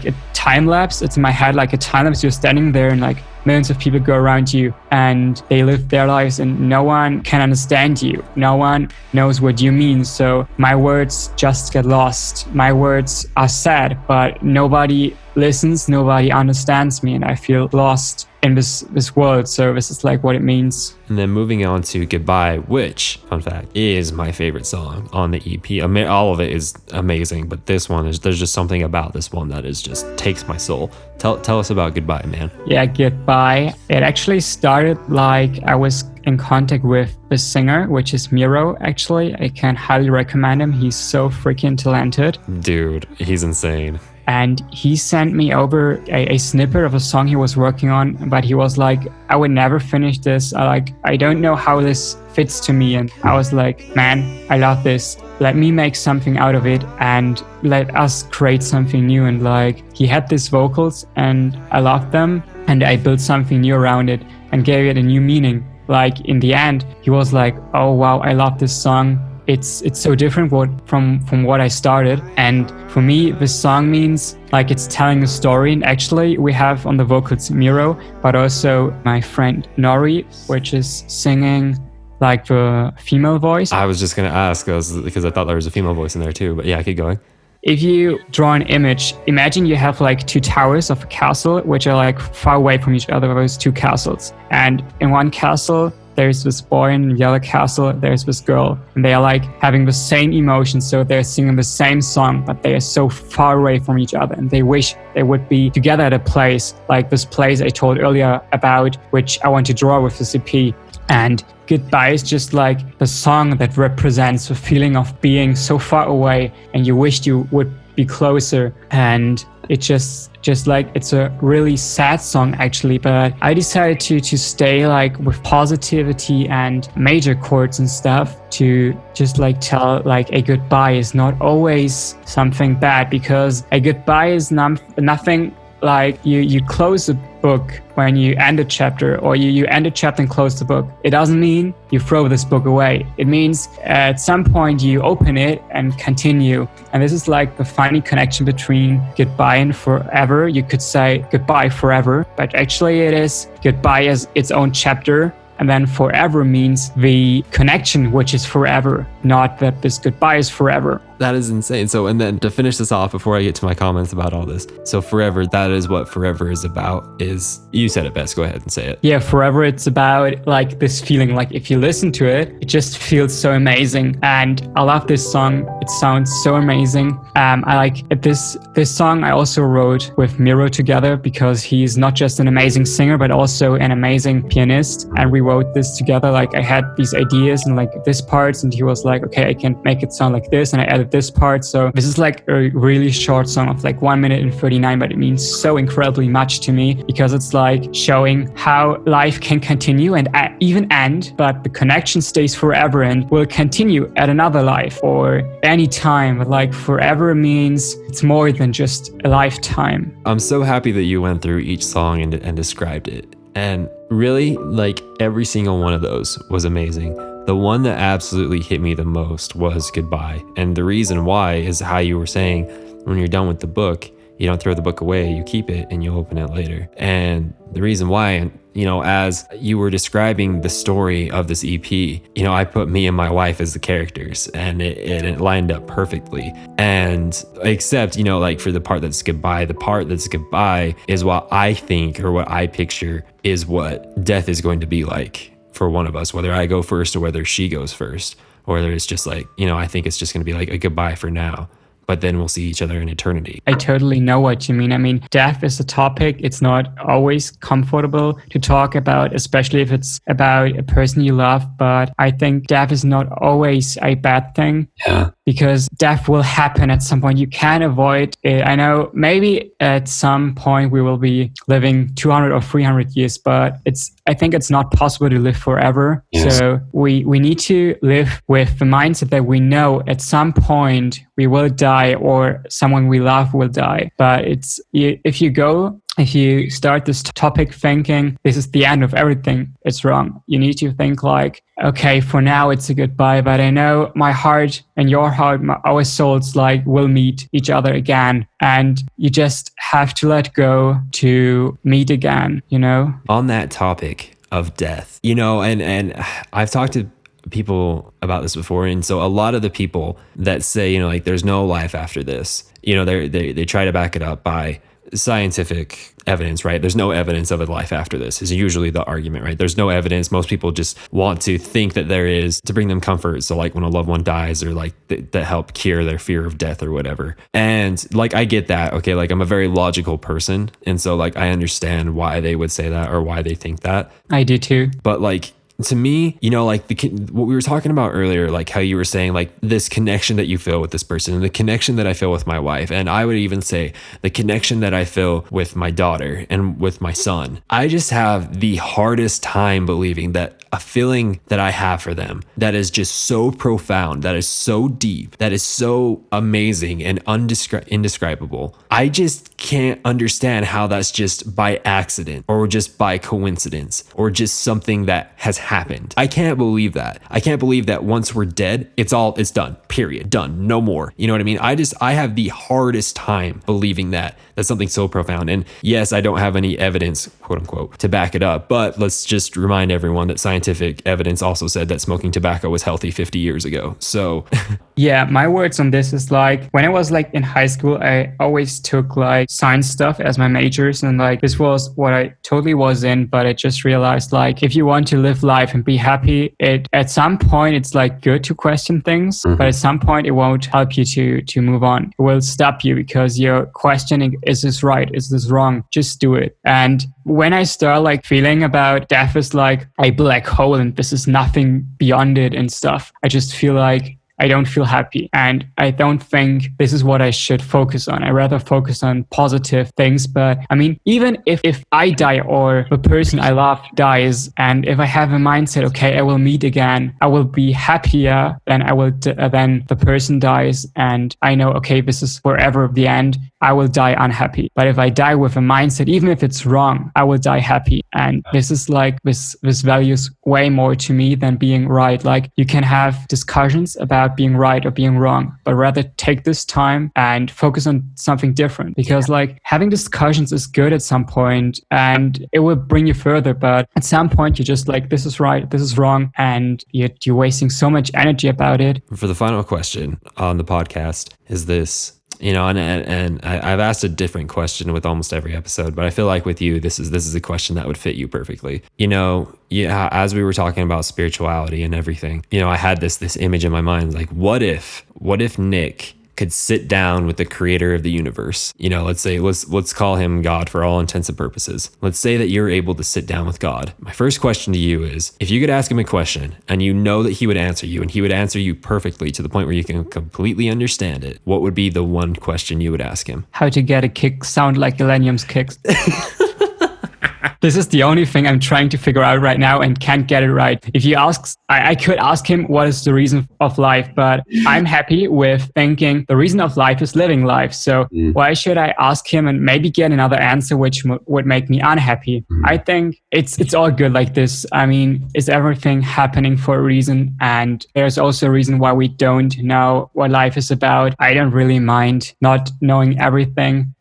a time lapse. It's in my head like a time lapse. You're standing there and like millions of people go around you and they live their lives and no one can understand you. No one knows what you mean. So my words just get lost. My words are sad, but nobody listens, nobody understands me, and I feel lost in this world. So this is like what it means. And then moving on to Goodbye, which, fun fact, is my favorite song on the EP. I mean, all of it is amazing, but this one there's just something about this one that is just takes my soul. Tell us about Goodbye, man. Yeah, Goodbye. It actually started like I was in contact with the singer, which is Miro, actually. I can highly recommend him. He's so freaking talented. Dude, he's insane. And he sent me over a snippet of a song he was working on, but he was like, I would never finish this. I don't know how this fits to me. And I was like, man, I love this. Let me make something out of it and let us create something new. And like, he had these vocals and I loved them. And I built something new around it and gave it a new meaning. Like in the end, he was like, oh wow, I love this song. It's so different from what I started. And for me, this song means like it's telling a story. And actually we have on the vocals Miro, but also my friend Nori, which is singing like the female voice. I was just going to ask because I thought there was a female voice in there too, but yeah, keep going. If you draw an image, imagine you have like two towers of a castle, which are like far away from each other, those two castles. And in one castle, there's this boy, in the other castle, there's this girl. And they are like having the same emotions. So they're singing the same song, but they are so far away from each other. And they wish they would be together at a place, like this place I told earlier about, which I want to draw with this EP. And Goodbye is just like the song that represents the feeling of being so far away and you wished you would be closer. And it just like, it's a really sad song actually, but I decided to stay like with positivity and major chords and stuff to just like tell like a goodbye is not always something bad, because a goodbye is nothing like you close a book when you end a chapter, or you end a chapter and close the book. It doesn't mean you throw this book away. It means at some point you open it and continue. And this is like the funny connection between goodbye and forever. You could say goodbye forever, but actually it is goodbye as its own chapter. And then forever means the connection, which is forever, not that this goodbye is forever. That is insane. So, and then to finish this off before I get to my comments about all this. So forever, that is what forever is about. You said it best. Go ahead and say it. Yeah, forever, it's about like this feeling, like if you listen to it, it just feels so amazing. And I love this song. It sounds so amazing. I like this song I also wrote with Miro together, because he's not just an amazing singer, but also an amazing pianist. And we wrote this together. Like I had these ideas and like this parts, and he was like, okay, I can make it sound like this. And I added this part. So this is like a really short song of like 1 minute and 39, but it means so incredibly much to me, because it's like showing how life can continue and even end, but the connection stays forever and will continue at another life or any time. But like forever means it's more than just a lifetime. I'm so happy that you went through each song and described it. And really, like every single one of those was amazing. The one that absolutely hit me the most was Goodbye. And the reason why is how you were saying, when you're done with the book, you don't throw the book away, you keep it and you open it later. And the reason why, as you were describing the story of this EP, I put me and my wife as the characters, and it lined up perfectly. And except, like for the part that's goodbye, the part that's goodbye is what I think, or what I picture is what death is going to be like for one of us, whether I go first or whether she goes first, or whether it's just like, I think it's just going to be like a goodbye for now, but then we'll see each other in eternity. I totally know what you mean. I mean, death is a topic. It's not always comfortable to talk about, especially if it's about a person you love. But I think death is not always a bad thing. Yeah. Because death will happen at some point. You can't avoid it. I know maybe at some point we will be living 200 or 300 years, but I think it's not possible to live forever. Yes. So we need to live with the mindset that we know at some point we will die, or someone we love will die. But if you start this topic thinking this is the end of everything, it's wrong. You need to think like, okay, for now it's a goodbye, but I know my heart and your heart, our souls like will meet each other again. And you just have to let go to meet again, On that topic of death, and I've talked to people about this before. And so a lot of the people that say, like there's no life after this, they try to back it up by scientific evidence, right? There's no evidence of a life after this is usually the argument, right? There's no evidence. Most people just want to think that there is to bring them comfort. So like when a loved one dies or like that help cure their fear of death or whatever. And like, I get that. Okay. Like I'm a very logical person. And so like, I understand why they would say that or why they think that. I do too. But like, to me, you know, like what we were talking about earlier, like how you were saying like this connection that you feel with this person and the connection that I feel with my wife. And I would even say the connection that I feel with my daughter and with my son. I just have the hardest time believing that a feeling that I have for them that is just so profound, that is so deep, that is so amazing and indescribable. I just can't understand how that's just by accident or just by coincidence or just something that has happened. I can't believe that. I can't believe that once we're dead, it's done, period, done, no more. You know what I mean? I have the hardest time believing that. That's something so profound. And yes, I don't have any evidence, quote unquote, to back it up, but let's just remind everyone that scientific evidence also said that smoking tobacco was healthy 50 years ago. So yeah, my words on this is like, when I was like in high school, I always took like science stuff as my majors. And like, this was what I totally was in, but I just realized like, if you want to live life and be happy, at some point, it's like good to question things, but at some point it won't help you to move on. It will stop you because you're questioning, is this right? Is this wrong? Just do it. And when I start like feeling about death is like a black hole and this is nothing beyond it and stuff, I just feel like I don't feel happy. And I don't think this is what I should focus on. I rather focus on positive things. But I mean, even if I die or the person I love dies, and if I have a mindset, okay, I will meet again, I will be happier than than the person dies. And I know, okay, this is forever the end. I will die unhappy. But if I die with a mindset, even if it's wrong, I will die happy. And this is like, this values way more to me than being right. Like you can have discussions about being right or being wrong, but rather take this time and focus on something different, because like having discussions is good at some point and it will bring you further, but at some point you're just like, this is right, this is wrong, and you're wasting so much energy about it. For the final question on the podcast is this, you know, and I've asked a different question with almost every episode, but I feel like with you, this is a question that would fit you perfectly. You know, yeah, as we were talking about spirituality and everything, you know, I had this image in my mind, like, what if Nick could sit down with the creator of the universe? You know, let's call him God for all intents and purposes. Let's say that you're able to sit down with God. My first question to you is, if you could ask him a question and you know that he would answer you and he would answer you perfectly to the point where you can completely understand it, what would be the one question you would ask him? How to get a kick sound like Elenium's kicks. This is the only thing I'm trying to figure out right now and can't get it right. If you ask, I could ask him what is the reason of life, but I'm happy with thinking the reason of life is living life. So why should I ask him and maybe get another answer which would make me unhappy? I think it's all good like this. I mean, is everything happening for a reason? And there's also a reason why we don't know what life is about. I don't really mind not knowing everything.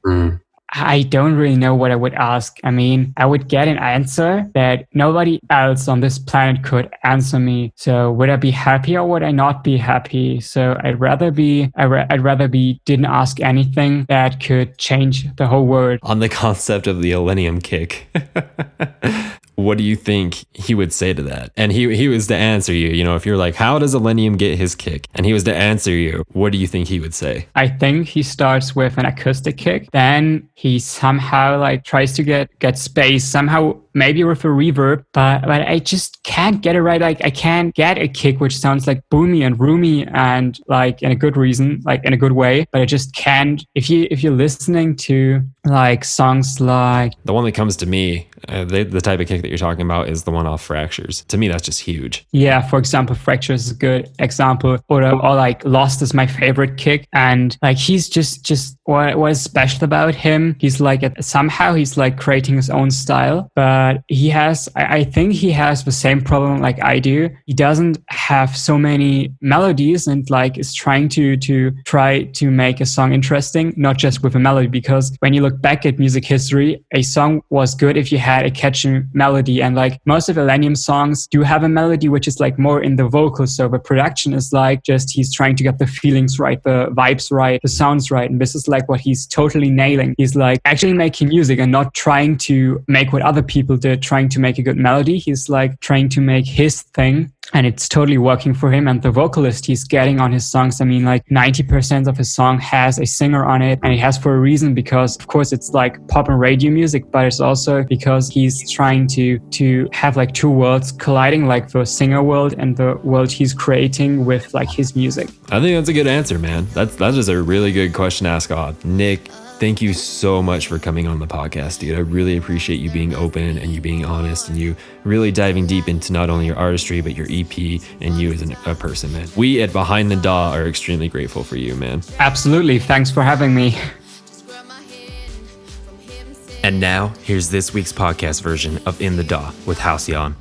I don't really know what I would ask. I mean, I would get an answer that nobody else on this planet could answer me. So would I be happy or would I not be happy? So I'd rather be didn't ask anything that could change the whole world. On the concept of the Elenium kick, what do you think he would say to that? And he was to answer you, you know, if you're like, how does Elenium get his kick? And he was to answer you, what do you think he would say? I think he starts with an acoustic kick. Then he somehow like tries to get space somehow, maybe with a reverb, but I just can't get it right. Like I can't get a kick which sounds like boomy and roomy and like in a good reason, like in a good way, but I just can't. If you're listening to like songs like the one that comes to me, the type of kick that you're talking about is the one off Fractures. To me, that's just huge. Yeah, for example, Fractures is a good example, or like Lost is my favorite kick, and like he's just what is special about him? He's like somehow he's like creating his own style, but he has, I think he has the same problem like I do. He doesn't have so many melodies and like is trying to make a song interesting, not just with a melody, because when you look back at music history, a song was good if you had a catchy melody, and like most of Elenium songs do have a melody which is like more in the vocals, so the production is like just he's trying to get the feelings right, the vibes right, the sounds right, and this is like what he's totally nailing. He's like actually making music and not trying to make what other people did, trying to make a good melody. He's like trying to make his thing, and it's totally working for him. And the vocalist he's getting on his songs, I mean, like 90% of his song has a singer on it, and he has for a reason, because of course it's like pop and radio music, but it's also because he's trying to have like two worlds colliding, like the singer world and the world he's creating with like his music. I think that's a good answer, man. That is a really good question to ask Odd. Nick, thank you so much for coming on the podcast, dude. I really appreciate you being open and you being honest and you really diving deep into not only your artistry, but your EP and you as a person, man. We at Behind the DAW are extremely grateful for you, man. Absolutely. Thanks for having me. And now, here's this week's podcast version of In the DAW with Halcyon.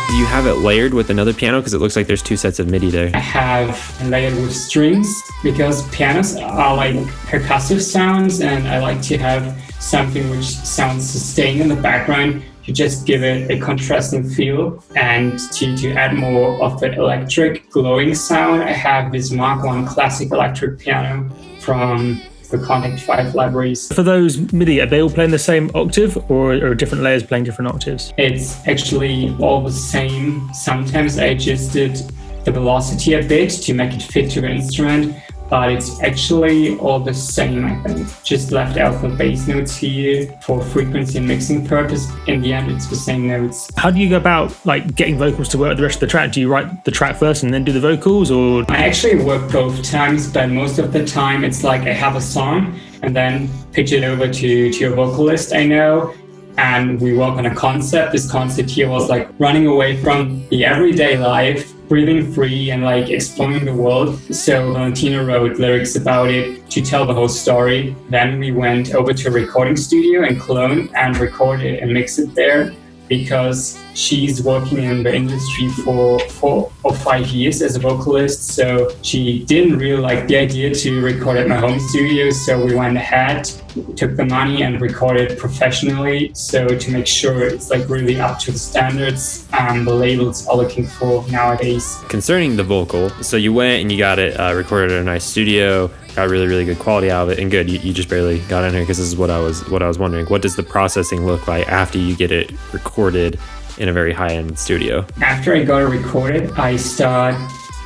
Do you have it layered with another piano? Because it looks like there's two sets of MIDI there. I have layered with strings because pianos are like percussive sounds, and I like to have something which sounds sustained in the background to just give it a contrasting feel and to add more of the electric glowing sound. I have this Mark I classic electric piano from the Contact 5 libraries. For those MIDI, are they all playing the same octave or are different layers playing different octaves? It's actually all the same. Sometimes I adjusted the velocity a bit to make it fit to the instrument, but it's actually all the same, I think. Just left out the bass notes here for frequency and mixing purpose. In the end, it's the same notes. How do you go about like getting vocals to work with the rest of the track? Do you write the track first and then do the vocals, or? I actually work both times, but most of the time it's like I have a song and then pitch it over to a vocalist I know, and we work on a concept. This concept here was like running away from the everyday life, breathing free and like exploring the world. So Valentina wrote lyrics about it to tell the whole story. Then we went over to a recording studio in Cologne and recorded and mixed it there, because she's working in the industry for 4 or 5 years as a vocalist. So she didn't really like the idea to record at my home studio. So we went ahead, took the money and recorded professionally. So to make sure it's like really up to the standards the labels are looking for nowadays. Concerning the vocal, so you went and you got it recorded at a nice studio, got really, really good quality out of it, and good, you just barely got in here, because this is what I was wondering. What does the processing look like after you get it recorded in a very high-end studio? After I got it recorded, I start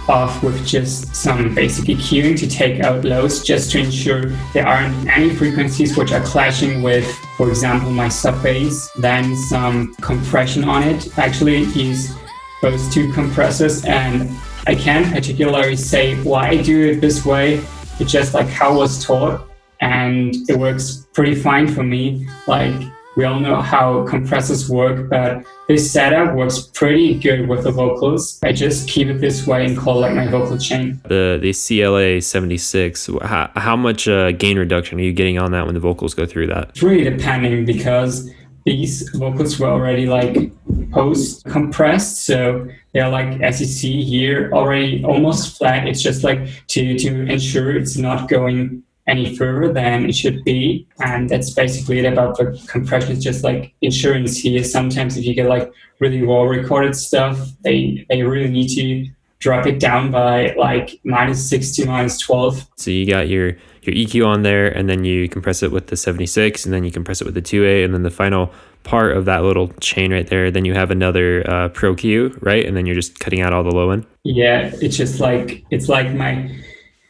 off with just some basic EQing to take out lows, just to ensure there aren't any frequencies which are clashing with, for example, my sub bass. Then some compression on it. Actually, use those two compressors, and I can't particularly say why I do it this way. It's just like how I was taught, and it works pretty fine for me. Like, we all know how compressors work, but this setup works pretty good with the vocals. I just keep it this way and call it like my vocal chain. The CLA 76, how much gain reduction are you getting on that when the vocals go through that? It's really depending, because these vocals were already like post compressed, so they're like, as you see here, already almost flat. It's just like to ensure it's not going any further than it should be, and that's basically it about the compression. It's just like insurance here. Sometimes if you get like really raw recorded stuff, they really need to drop it down by like -6 to -12. So you got your EQ on there, and then you compress it with the 76, and then you compress it with the 2A, and then the final part of that little chain right there, then you have another Pro Q, right? And then you're just cutting out all the low end. Yeah, it's just like, it's like my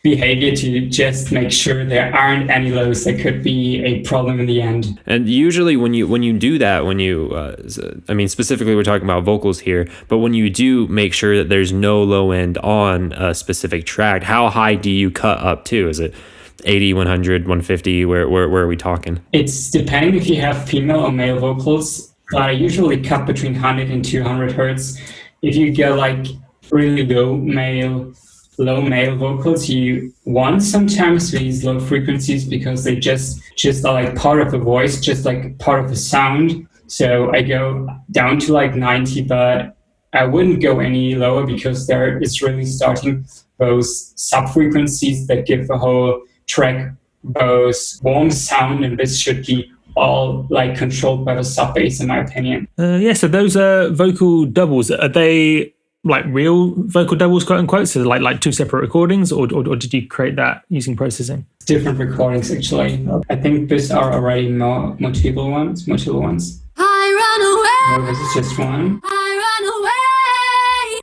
behavior to just make sure there aren't any lows that could be a problem in the end. And usually when you do that, I mean, specifically we're talking about vocals here, but when you do make sure that there's no low end on a specific track, how high do you cut up to? Is it 80, 100, 150? Where are we talking? It's depending if you have female or male vocals, but I usually cut between 100 and 200 hertz. If you get like really low male vocals, you want sometimes these low frequencies, because they just are like part of the voice, just like part of the sound. So I go down to like 90, but I wouldn't go any lower, because there is really starting those sub frequencies that give the whole track both warm sound, and this should be all like controlled by the sub bass, in my opinion. So those vocal doubles, are they like real vocal doubles, quote unquote? So like two separate recordings, or did you create that using processing? Different recordings, actually. I think these are already multiple ones. I run away. No, this is just one. I run away.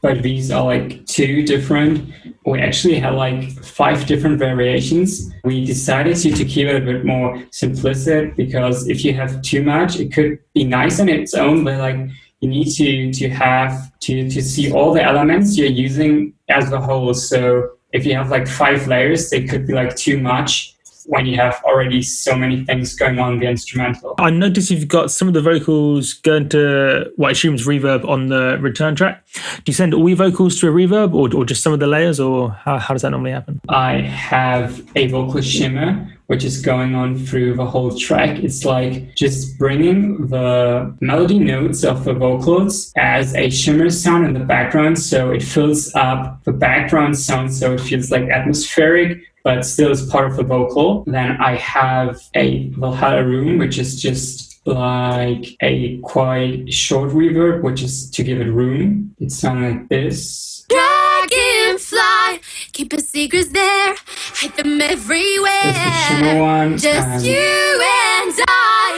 But these are like two different. We actually had like 5 different variations. We decided to keep it a bit more simplistic, because if you have too much, it could be nice on its own, but like you need to have to see all the elements you're using as a whole. So if you have like 5 layers, they could be like too much when you have already so many things going on in the instrumental. I noticed you've got some of the vocals going to what I assume is reverb on the return track. Do you send all your vocals to a reverb, or just some of the layers, or how does that normally happen? I have a vocal shimmer, which is going on through the whole track. It's like just bringing the melody notes of the vocals as a shimmer sound in the background. So it fills up the background sound, so it feels like atmospheric, but still is part of the vocal. Then I have a Valhalla room, which is just like a quite short reverb, which is to give it room. It sounds like this. Dragonfly, keep your secrets there, hide them everywhere. This is the shimmer one. Just you and I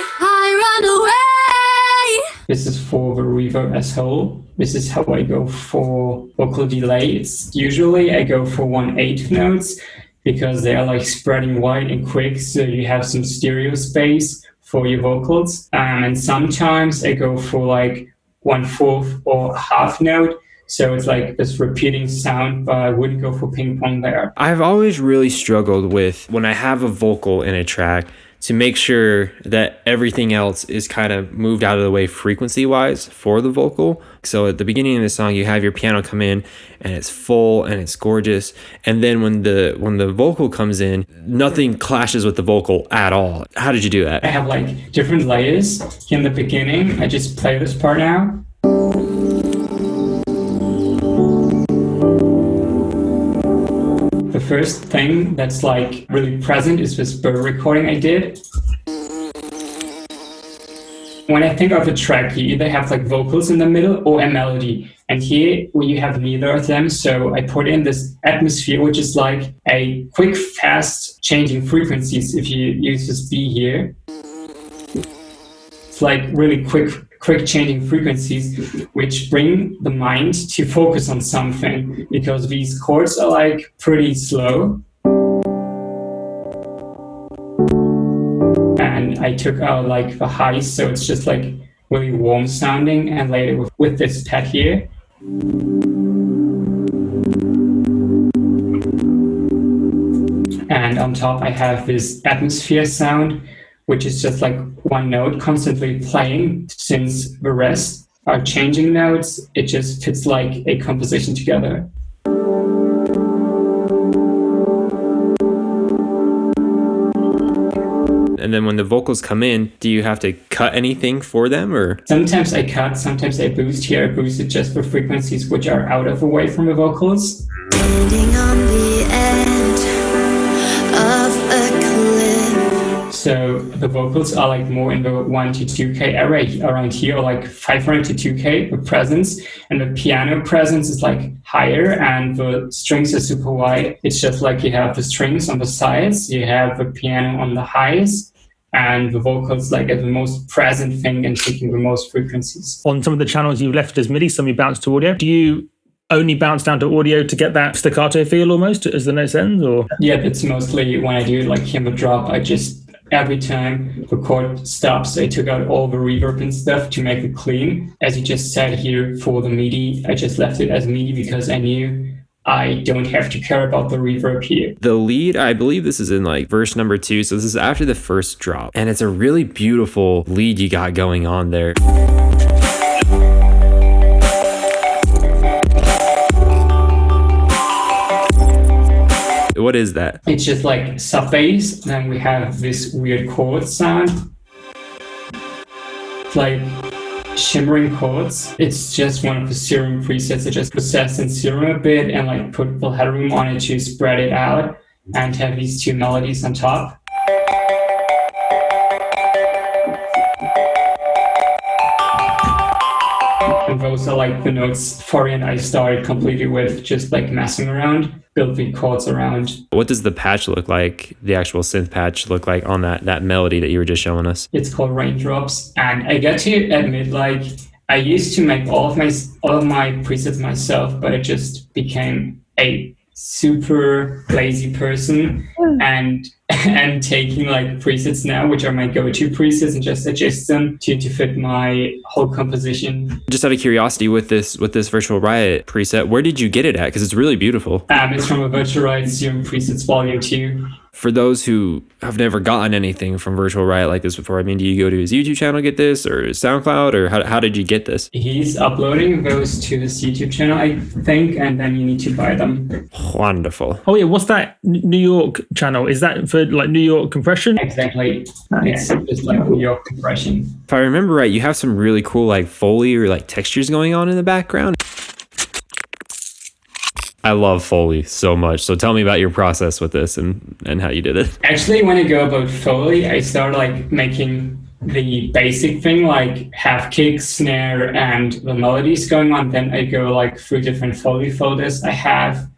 run away. This is for the reverb as whole. This is how I go for vocal delay. It's usually I go for 1/8 notes, because they are like spreading wide and quick, so you have some stereo space for your vocals. And sometimes I go for like 1/4 or half note, so it's like this repeating sound, but I wouldn't go for ping pong there. I've always really struggled with, when I have a vocal in a track, to make sure that everything else is kind of moved out of the way frequency wise for the vocal. So at the beginning of the song, you have your piano come in and it's full and it's gorgeous. And then when the vocal comes in, nothing clashes with the vocal at all. How did you do that? I have like different layers. In the beginning, I just play this part now. The first thing that's like really present is this bird recording I did. When I think of a track, you either have like vocals in the middle or a melody. And here you have neither of them. So I put in this atmosphere, which is like a quick, fast changing frequencies. If you use this B here, it's like really quick changing frequencies, which bring the mind to focus on something, because these chords are like pretty slow. And I took out like the highs, so it's just like really warm sounding, and laid it with this pad here. And on top I have this atmosphere sound, which is just like one note constantly playing. Since the rest are changing notes, it just fits like a composition together. And then when the vocals come in, do you have to cut anything for them, or? Sometimes I cut, sometimes I boost. Here I boosted just for frequencies which are out of the way from the vocals. Standing on the edge of a cliff. So the vocals are like more in the 1 to 2K area around here, or like 500 to 2K, the presence. And the piano presence is like higher, and the strings are super wide. It's just like you have the strings on the sides, you have the piano on the highs, and the vocals like as the most present thing and taking the most frequencies. On some of the channels you've left as MIDI, some you bounce to audio. Do you only bounce down to audio to get that staccato feel almost as the note ends, or? Yeah, it's mostly when I do it like here in the drop, I just, every time the chord stops, I took out all the reverb and stuff to make it clean. As you just said here for the MIDI, I just left it as MIDI because I knew I don't have to care about the reverb here. The lead, I believe this is in like verse number 2, so this is after the first drop, and it's a really beautiful lead you got going on there. What is that? It's just like sub bass, then we have this weird chord sound. It's like shimmering chords. It's just one of the Serum presets. I just processed in Serum a bit and like put the headroom on it to spread it out and have these two melodies on top. And those are like the notes for it. I started completely with just like messing around, build the chords around. What does the patch look like, the actual synth patch look like on that melody that you were just showing us? It's called Raindrops. And I got to admit, like, I used to make all of my presets myself, but I just became a super lazy person and taking like presets now, which are my go-to presets, and just adjust them to fit my whole composition. Just out of curiosity, with this Virtual Riot preset, where did you get it at? Because it's really beautiful. It's from a Virtual Riot Zoom Presets Volume 2. For those who have never gotten anything from Virtual Riot like this before, I mean, do you go to his YouTube channel to get this, or SoundCloud, or how did you get this? He's uploading those to his YouTube channel, I think, and then you need to buy them. Wonderful. Oh yeah, what's that New York channel? Is that for like New York compression? Exactly. It's just like New York compression. If I remember right, you have some really cool like Foley or like textures going on in the background. I love Foley so much. So tell me about your process with this and how you did it. Actually, when I go about Foley, I start like making the basic thing, like half kick, snare, and the melodies going on. Then I go like through different Foley folders I have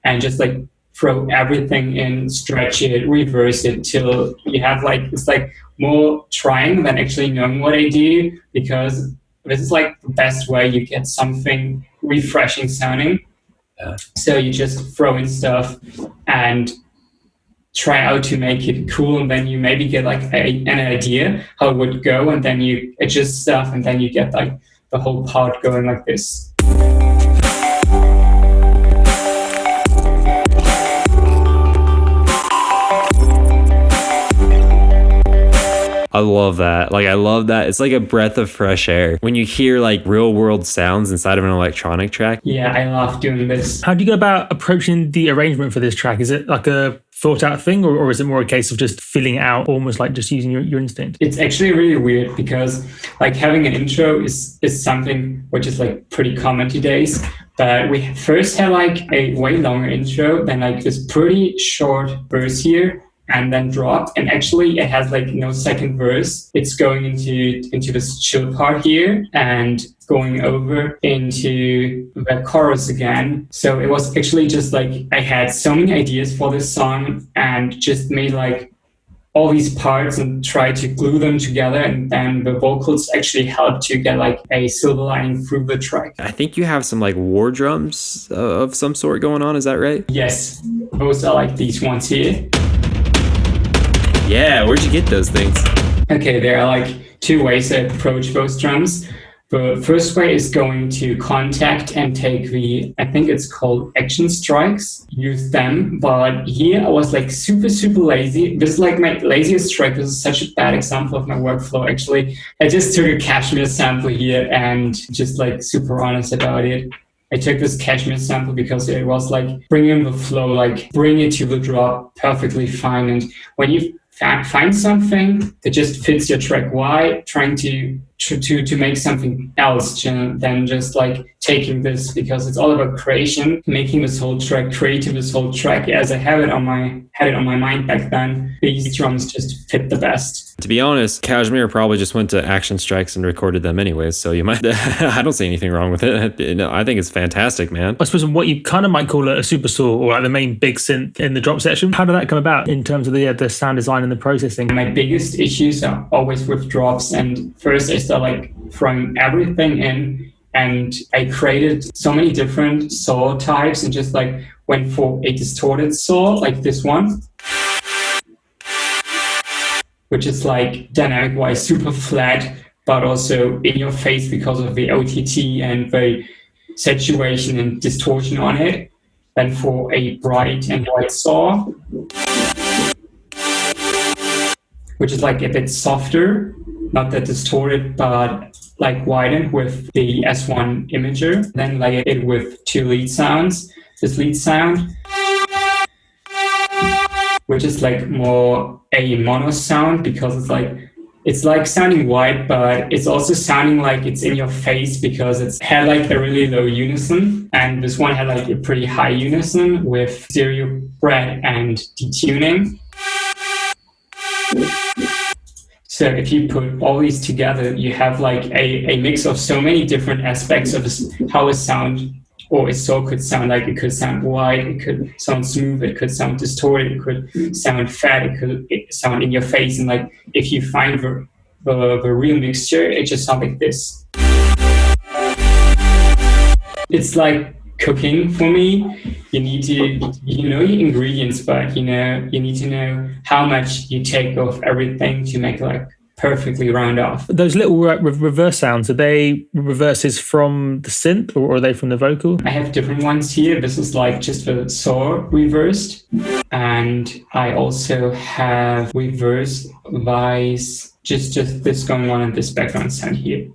and just like throw everything in, stretch it, reverse it till you have like, it's like more trying than actually knowing what I do, because this is like the best way you get something refreshing sounding. Yeah. So you just throw in stuff and try out to make it cool, and then you maybe get like an idea how it would go, and then you adjust stuff, and then you get like the whole part going like this. I love that. Like, I love that. It's like a breath of fresh air when you hear like real world sounds inside of an electronic track. Yeah, I love doing this. How do you go about approaching the arrangement for this track? Is it like a thought out thing, or is it more a case of just filling it out, almost like just using your instinct? It's actually really weird, because like having an intro is something which is like pretty common today's. But we first had like a way longer intro, then like this pretty short verse here, and then drop, and actually it has like no second verse. It's going into this chill part here and going over into the chorus again. So it was actually just like I had so many ideas for this song and just made like all these parts and tried to glue them together, and then the vocals actually helped to get like a silver lining through the track. I think you have some like war drums of some sort going on, is that right? Yes, those are like these ones here. Yeah, where'd you get those things? Okay, there are like two ways to approach those drums. The first way is going to contact and take the, I think it's called action strikes, use them. But here I was like super lazy. This is like my laziest track. This is such a bad example of my workflow, actually. I just took a Cashmere sample here and just like super honest about it. I took this Cashmere sample because it was like bringing the flow, like bring it to the drop perfectly fine. And when you find something that just fits your track, why trying to make something else than just like taking this, because it's all about creation, making this whole track, creating this whole track as I had it on my mind back then. These drums just fit the best. To be honest, Cashmere probably just went to Action Strikes and recorded them anyways, so you might I don't see anything wrong with it. No, I think it's fantastic, man. I suppose what you kind of might call a super saw, or like the main big synth in the drop section. How did that come about in terms of the sound design and the processing? My biggest issues are always with drops, and first I start like throwing everything in, and I created so many different saw types and just like went for a distorted saw like this one, which is like dynamic wise super flat, but also in your face because of the OTT and the saturation and distortion on it. Then for a bright and white saw, which is like a bit softer, not that distorted, but like widened with the S1 imager. Then like it with two lead sounds. This lead sound, which is like more a mono sound, because it's like sounding wide, but it's also sounding like it's in your face because it's had like a really low unison. And this one had like a pretty high unison with stereo spread and detuning. So if you put all these together, you have like a mix of so many different aspects of how a sound or a saw could sound. Like it could sound wide, it could sound smooth, it could sound distorted, it could sound fat, it could sound in your face. And like if you find the real mixture, it just sounds like this. It's like cooking for me. You need to, know your ingredients, but you need to know how much you take of everything to make like perfectly round off. Those little reverse sounds, are they reverses from the synth or are they from the vocal? I have different ones here. This is like just the saw reversed. And I also have reverse vice, just this going on in this background sound here.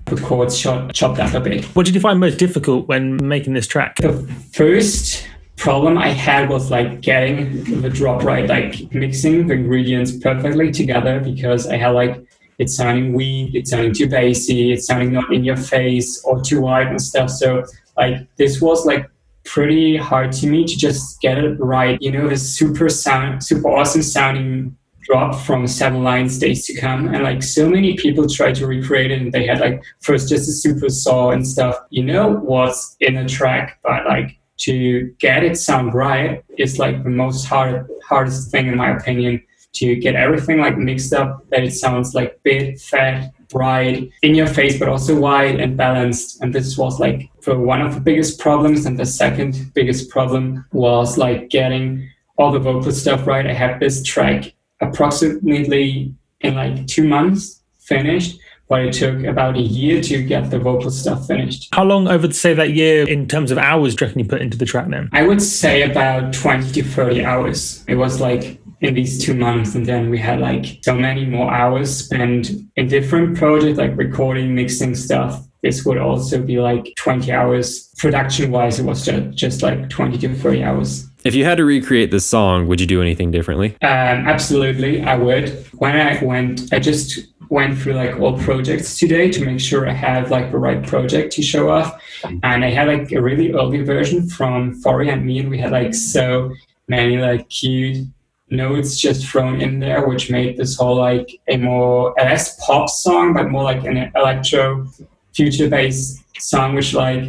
The chords chopped up a bit. What did you find most difficult when making this track? The first problem I had was like getting the drop right, like mixing the ingredients perfectly together, because I had like it sounding weak, it's sounding too bassy, it's sounding not in your face or too wide and stuff. So like this was like pretty hard to me to just get it right. This super awesome sounding drop from 7 Lions Days to Come, and like so many people tried to recreate it, and they had like first just a super saw and stuff. What's in a track, but like to get it sound right is like the most hardest thing in my opinion, to get everything like mixed up that it sounds like big, fat, bright, in your face, but also wide and balanced. And this was like for one of the biggest problems. And the second biggest problem was like getting all the vocal stuff right. I had this track approximately in like 2 months finished, but it took about a year to get the vocal stuff finished. How long over, say, that year in terms of hours do you reckon you put into the track then? I would say about 20 to 30 hours. It was like in these 2 months, and then we had like so many more hours spent in different projects, like recording, mixing stuff. This would also be like 20 hours. Production-wise, it was just like 20 to 30 hours. If you had to recreate this song, would you do anything differently? Absolutely, I would. When I just went through like all projects today to make sure I have like the right project to show off. And I had like a really early version from Fori and me, and we had like so many like cute notes just thrown in there, which made this whole like a less pop song, but more like an electro future-based song, which like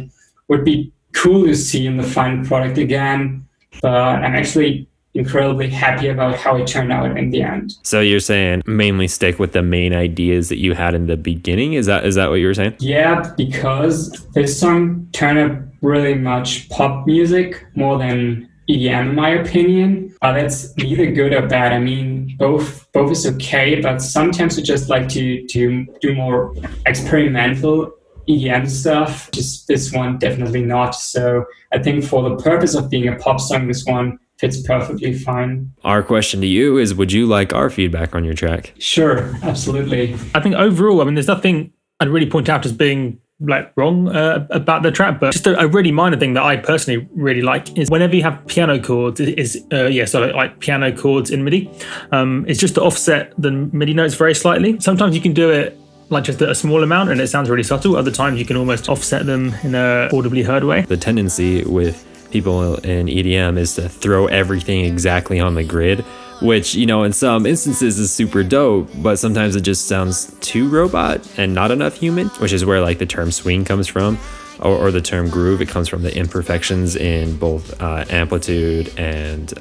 would be cool to see in the final product again. But I'm actually incredibly happy about how it turned out in the end. So you're saying mainly stick with the main ideas that you had in the beginning? Is that what you were saying? Yeah, because this song turned out really much pop music more than EDM in my opinion. But that's neither good or bad. I mean, both is okay, but sometimes we just like to do more experimental EDM stuff. Just this one, definitely not. So I think for the purpose of being a pop song, this one fits perfectly fine. Our question to you is, would you like our feedback on your track? Sure, absolutely. I think overall, there's nothing I'd really point out as being like wrong about the track, but just a really minor thing that I personally really like is whenever you have piano chords, like piano chords in MIDI, it's just to offset the MIDI notes very slightly. Sometimes you can do it like just a small amount and it sounds really subtle. Other times you can almost offset them in a audibly heard way. The tendency with people in EDM is to throw everything exactly on the grid, which, in some instances is super dope, but sometimes it just sounds too robot and not enough human, which is where like the term swing comes from, or the term groove. It comes from the imperfections in both amplitude and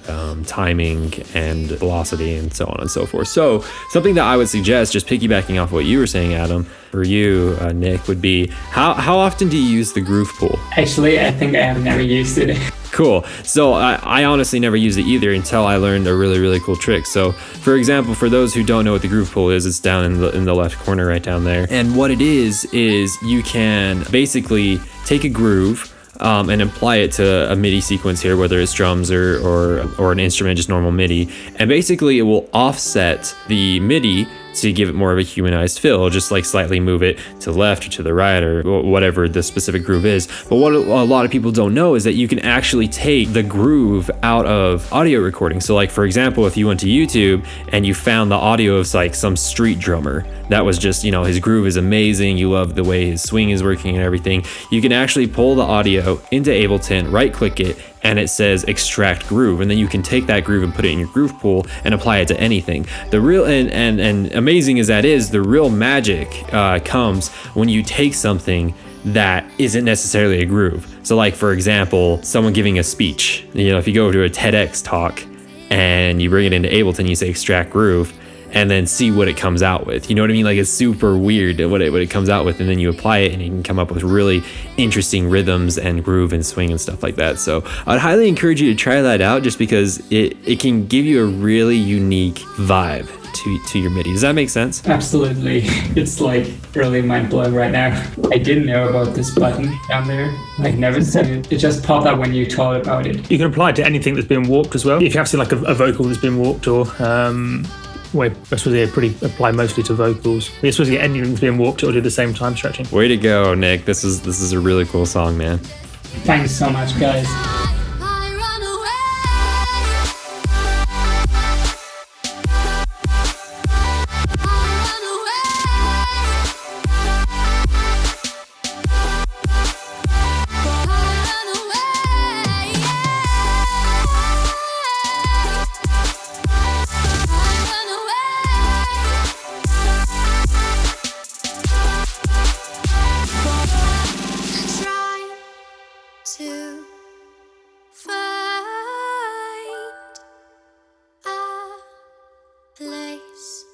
timing and velocity and so on and so forth. So something that I would suggest, just piggybacking off what you were saying, Adam, for you, Nick, would be how often do you use the groove pool? Actually, I think I have never used it. Cool. So I honestly never used it either until I learned a really, really cool trick. So for example, for those who don't know what the groove pool is, it's down in the left corner right down there. And what it is you can basically take a groove and apply it to a MIDI sequence here, whether it's drums or an instrument, just normal MIDI. And basically it will offset the MIDI to give it more of a humanized feel, just like slightly move it to the left or to the right or whatever the specific groove is. But what a lot of people don't know is that you can actually take the groove out of audio recording. So like, for example, if you went to YouTube and you found the audio of like some street drummer that was just, his groove is amazing, you love the way his swing is working and everything, you can actually pull the audio into Ableton, right click it, and it says extract groove, and then you can take that groove and put it in your groove pool and apply it to anything. The real and amazing as that is, the real magic comes when you take something that isn't necessarily a groove. So like, for example, someone giving a speech, if you go to a TEDx talk and you bring it into Ableton, you say extract groove, and then see what it comes out with. You know what I mean? Like, it's super weird what it comes out with, and then you apply it and you can come up with really interesting rhythms and groove and swing and stuff like that. So I'd highly encourage you to try that out, just because it can give you a really unique vibe to your MIDI. Does that make sense? Absolutely. It's like really mind-blowing right now. I didn't know about this button down there. I've never seen it. It just popped up when you told about it. You can apply it to anything that's been warped as well. If you have seen like a vocal that's been warped, or I suppose they apply mostly to vocals. I suppose anything that's been warped, it'll do the same time stretching. Way to go, Nick. This is a really cool song, man. Thanks so much, guys. I run to find a place